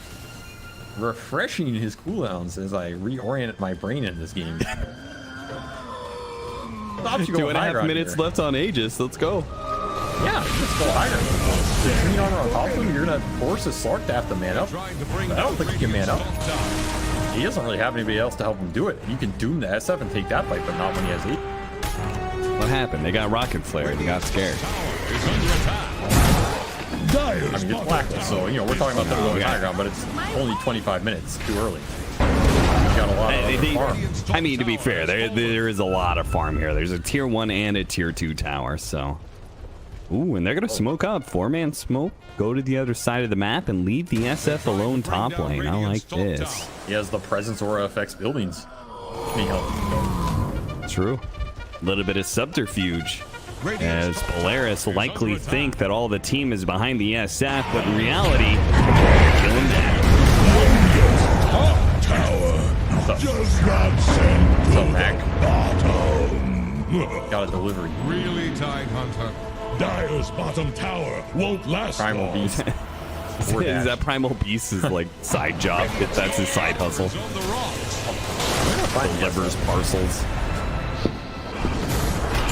Refreshing his cooldowns as I reorient my brain in this game. 2.5 minutes left on Aegis. Let's go. Yeah, just go higher. The green armor on top of him, you're gonna force his Slark to have to man up. I don't think he can man up. He doesn't really have anybody else to help him do it. You can doom the SF and take that fight, but not when he has 8. What happened? They got rocket flare and he got scared. I mean, it's Blacklist, so you know we're talking about them going high ground, but it's only 25 minutes. Too early. He's got a lot of farm. I mean, to be fair, there is a lot of farm here. There's a tier 1 and a tier 2 tower, so. Ooh, and they're gonna smoke up. 4-man smoke. Go to the other side of the map and leave the SF alone top lane. I like this. He has the presence aura affects buildings. True. A little bit of subterfuge. As Polaris likely think that all the team is behind the SF, but in reality, killing that. Tower does not send What's up, Mac? bottom. Got a delivery. Really tight, Hunter. Dyer's bottom tower won't last Primal long. Beast. Is that Primal Beast's like side job? That's his side hustle. On the rocks. Delivers parcels.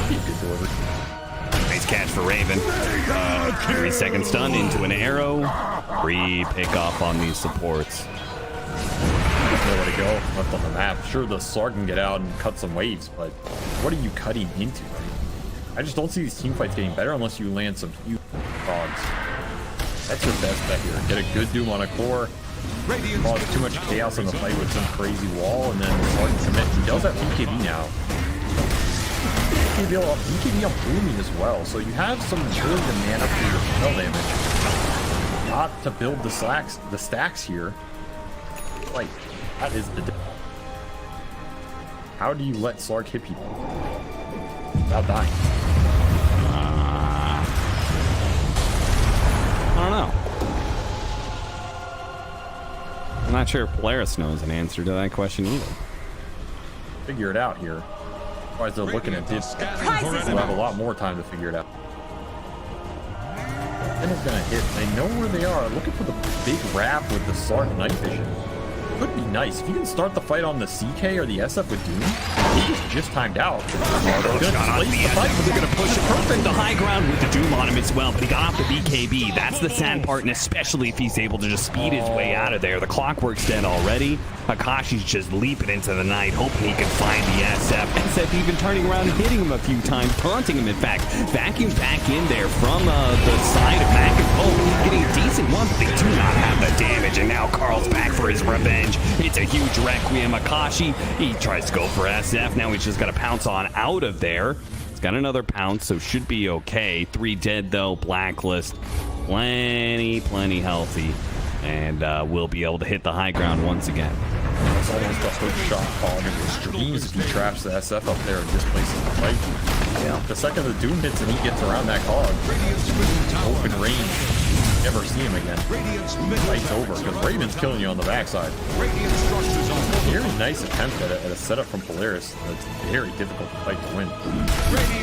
Good delivery. Nice catch for Raven. 3-second stun into an arrow. Free pick off on these supports. Nowhere to go left on the map. Sure, the Slark can get out and cut some waves, but what are you cutting into? I just don't see these team fights getting better unless you land some huge dogs. That's your best bet here. Get a good Doom on a core. Cause too much chaos in the fight with some crazy wall, and then Slark can commit. He does have BKB now. BKB on booming as well, so you have some ability to man up for your spell damage. Not to build the stacks here. Like, that is the... How do you let Slark hit people without dying? I don't know. I'm not sure if Polaris knows an answer to that question either. Figure it out here. Otherwise, they're looking at this. We'll have a lot more time to figure it out. Then it's gonna hit. They know where they are. Looking for the big wrap with the Slark night vision. Could be nice if you can start the fight on the CK or the SF with Doom. He just timed out. They're gonna push it perfect the high ground with the Doom on him as well, but he got off the BKB. That's the sad part, and especially if he's able to just speed his way out of there. The clockwork's dead already. Akashi's just leaping into the night, hoping he can find the SF. SF even turning around and hitting him a few times, taunting him in fact. Vacuum back in there from the side of Mac and Bo, getting a decent one, but they do not have the damage, and now Carl's back for his revenge. It's a huge Requiem. Akashi, he tries to go for SF. Now he's just got to pounce on out of there. He's got another pounce, so should be okay. 3 dead, though. Blacklist. Plenty healthy. And we'll be able to hit the high ground once again. It's almost a hook shot call into his dreams if he traps the SF up there and displaces the fight. Yeah. The second the Doom hits and he gets around that cog, open range, never see him again. Fight's over because Raven's killing you on the backside. Very nice attempt at a setup from Polaris. It's very difficult to fight to win.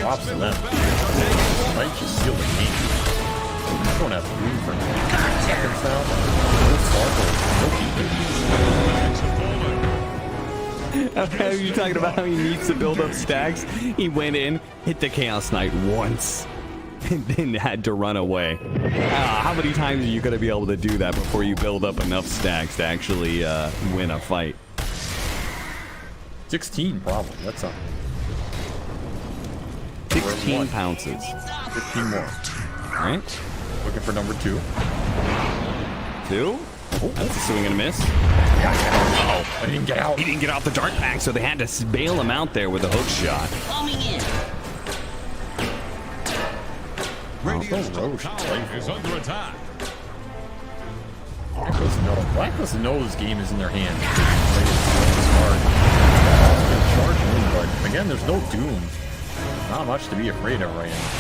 Props to them. Might just seal the game. I don't have room for seconds now. No sparkle, no Okay, you're talking about how he needs to build up stacks. He went in, hit the Chaos Knight once, and then had to run away. How many times are you going to be able to do that before you build up enough stacks to actually win a fight? 16 probably. That's a 16 pounces. 15 more. All right. Looking for number 2. 2? Oh, that's a swing and a miss. Oh, I didn't get out. He didn't get off the dart pack, so they had to bail him out there with a hook shot. Radiant's top tower is under attack. Blacklist knows this game is in their hands. Charge in, but again, there's no Doom. Not much to be afraid of right now.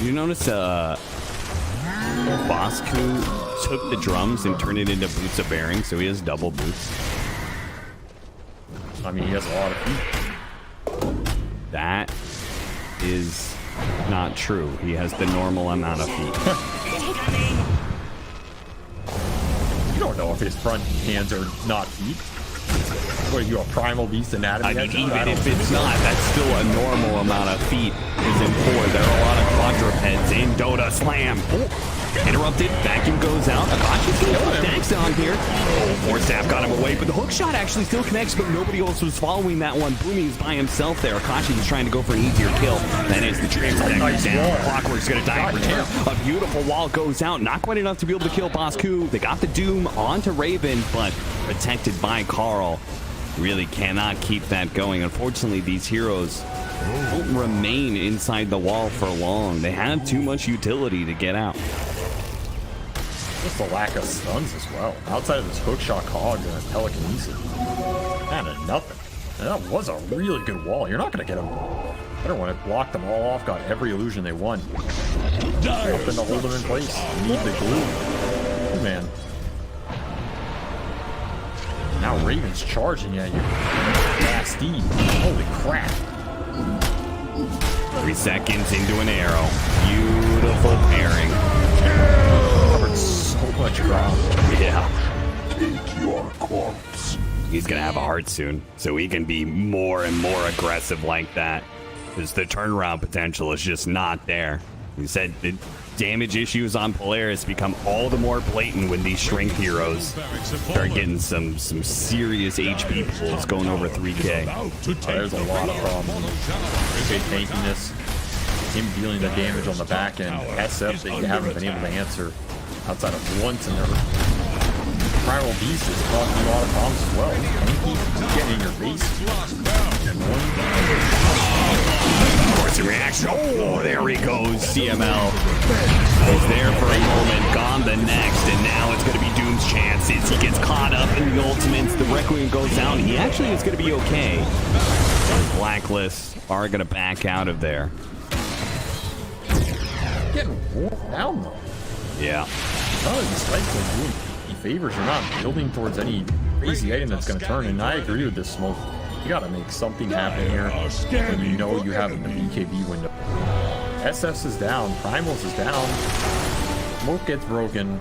You notice Bosku took the drums and turned it into boots of bearing, so he has double boots. I mean, he has a lot of feet. That is not true. He has the normal amount of feet. You don't know if his front hands are not feet. What are you, a primal beast anatomy? I mean, even if it's not, that's still a normal amount of feet is in 4. There are a lot of quadrupeds in Dota. Slam. Oh, interrupted. Vacuum goes out. Akashi's going to put stacks on here. Oh, Force Staff got him away, but the hook shot actually still connects, but nobody else was following that one. Boomy's by himself there. Akashi was trying to go for an easier kill. That is the Dream Protector down. Clockwork's going to die for him. A beautiful wall goes out. Not quite enough to be able to kill Bosku. They got the Doom onto Raven, but protected by Carl. Really cannot keep that going. Unfortunately, these heroes won't remain inside the wall for long. They have too much utility to get out. Just a lack of stuns as well. Outside of this hookshot cog and a telekinesis. Kind of nothing. And that was a really good wall. You're not going to get them. Better when it blocked them all off, got every illusion they won. Nothing to hold them in place. You need the glue. Oh, man. Now Raven's charging at you. Nasty. Holy crap. 3 seconds into an arrow. Beautiful pairing. Covered so much ground. Yeah. Take your corpse. He's going to have a heart soon, so he can be more and more aggressive like that. Because the turnaround potential is just not there. He said the damage issues on Polaris become all the more blatant when these strength heroes start getting some serious HP pulls going over 3K. There's a lot of problems. Okay, tanking this. Him dealing the damage on the back end. SF they haven't been able to answer outside of once in their Primal Beast is causing a lot of problems as well. Tanky, getting in your face. Force reaction. Oh, there he goes. CML is there for a moment, gone the next, and now it's going to be Doom's chances. He gets caught up in the ultimates. The Requiem goes down. He actually is going to be okay. The Blacklist are going to back out of there. Getting worn down though. Yeah. None of these fights are doing any favors. You're not building towards any crazy item that's going to turn. And I agree with this Smoke. You got to make something happen here when you know you have the BKB window. SS is down. Primals is down. Smoke gets broken.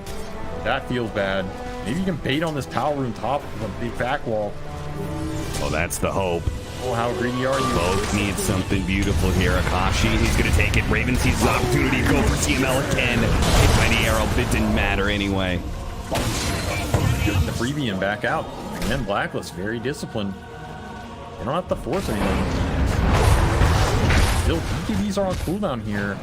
That feels bad. Maybe you can bait on this power room top of a big back wall. Well, that's the hope. Oh, how greedy are you? Both need something beautiful here. Akashi, he's going to take it. Raven sees his opportunity to go for CML again. Hit by the arrow, but it didn't matter anyway. Getting the freebie and back out. And then Blacklist, very disciplined. They don't have to force anything. Still, BKBs are on cooldown here.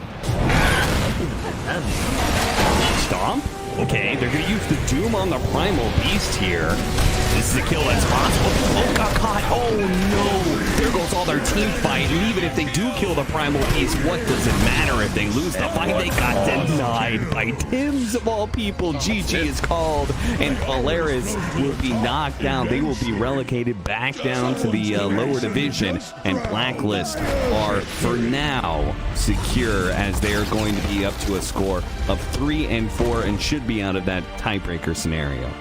Stomp? Okay, they're going to use the Doom on the Primal Beast here. This is a kill that's possible. Oh, got caught. Oh, no. There goes all their team fight. And even if they do kill the primal piece, what does it matter if they lose the fight? They got denied by Tim's of all people. GG is called, and Polaris will be knocked down. They will be relegated back down to the lower division, and Blacklist are, for now, secure as they are going to be up to a score of 3-4 and should be out of that tiebreaker scenario.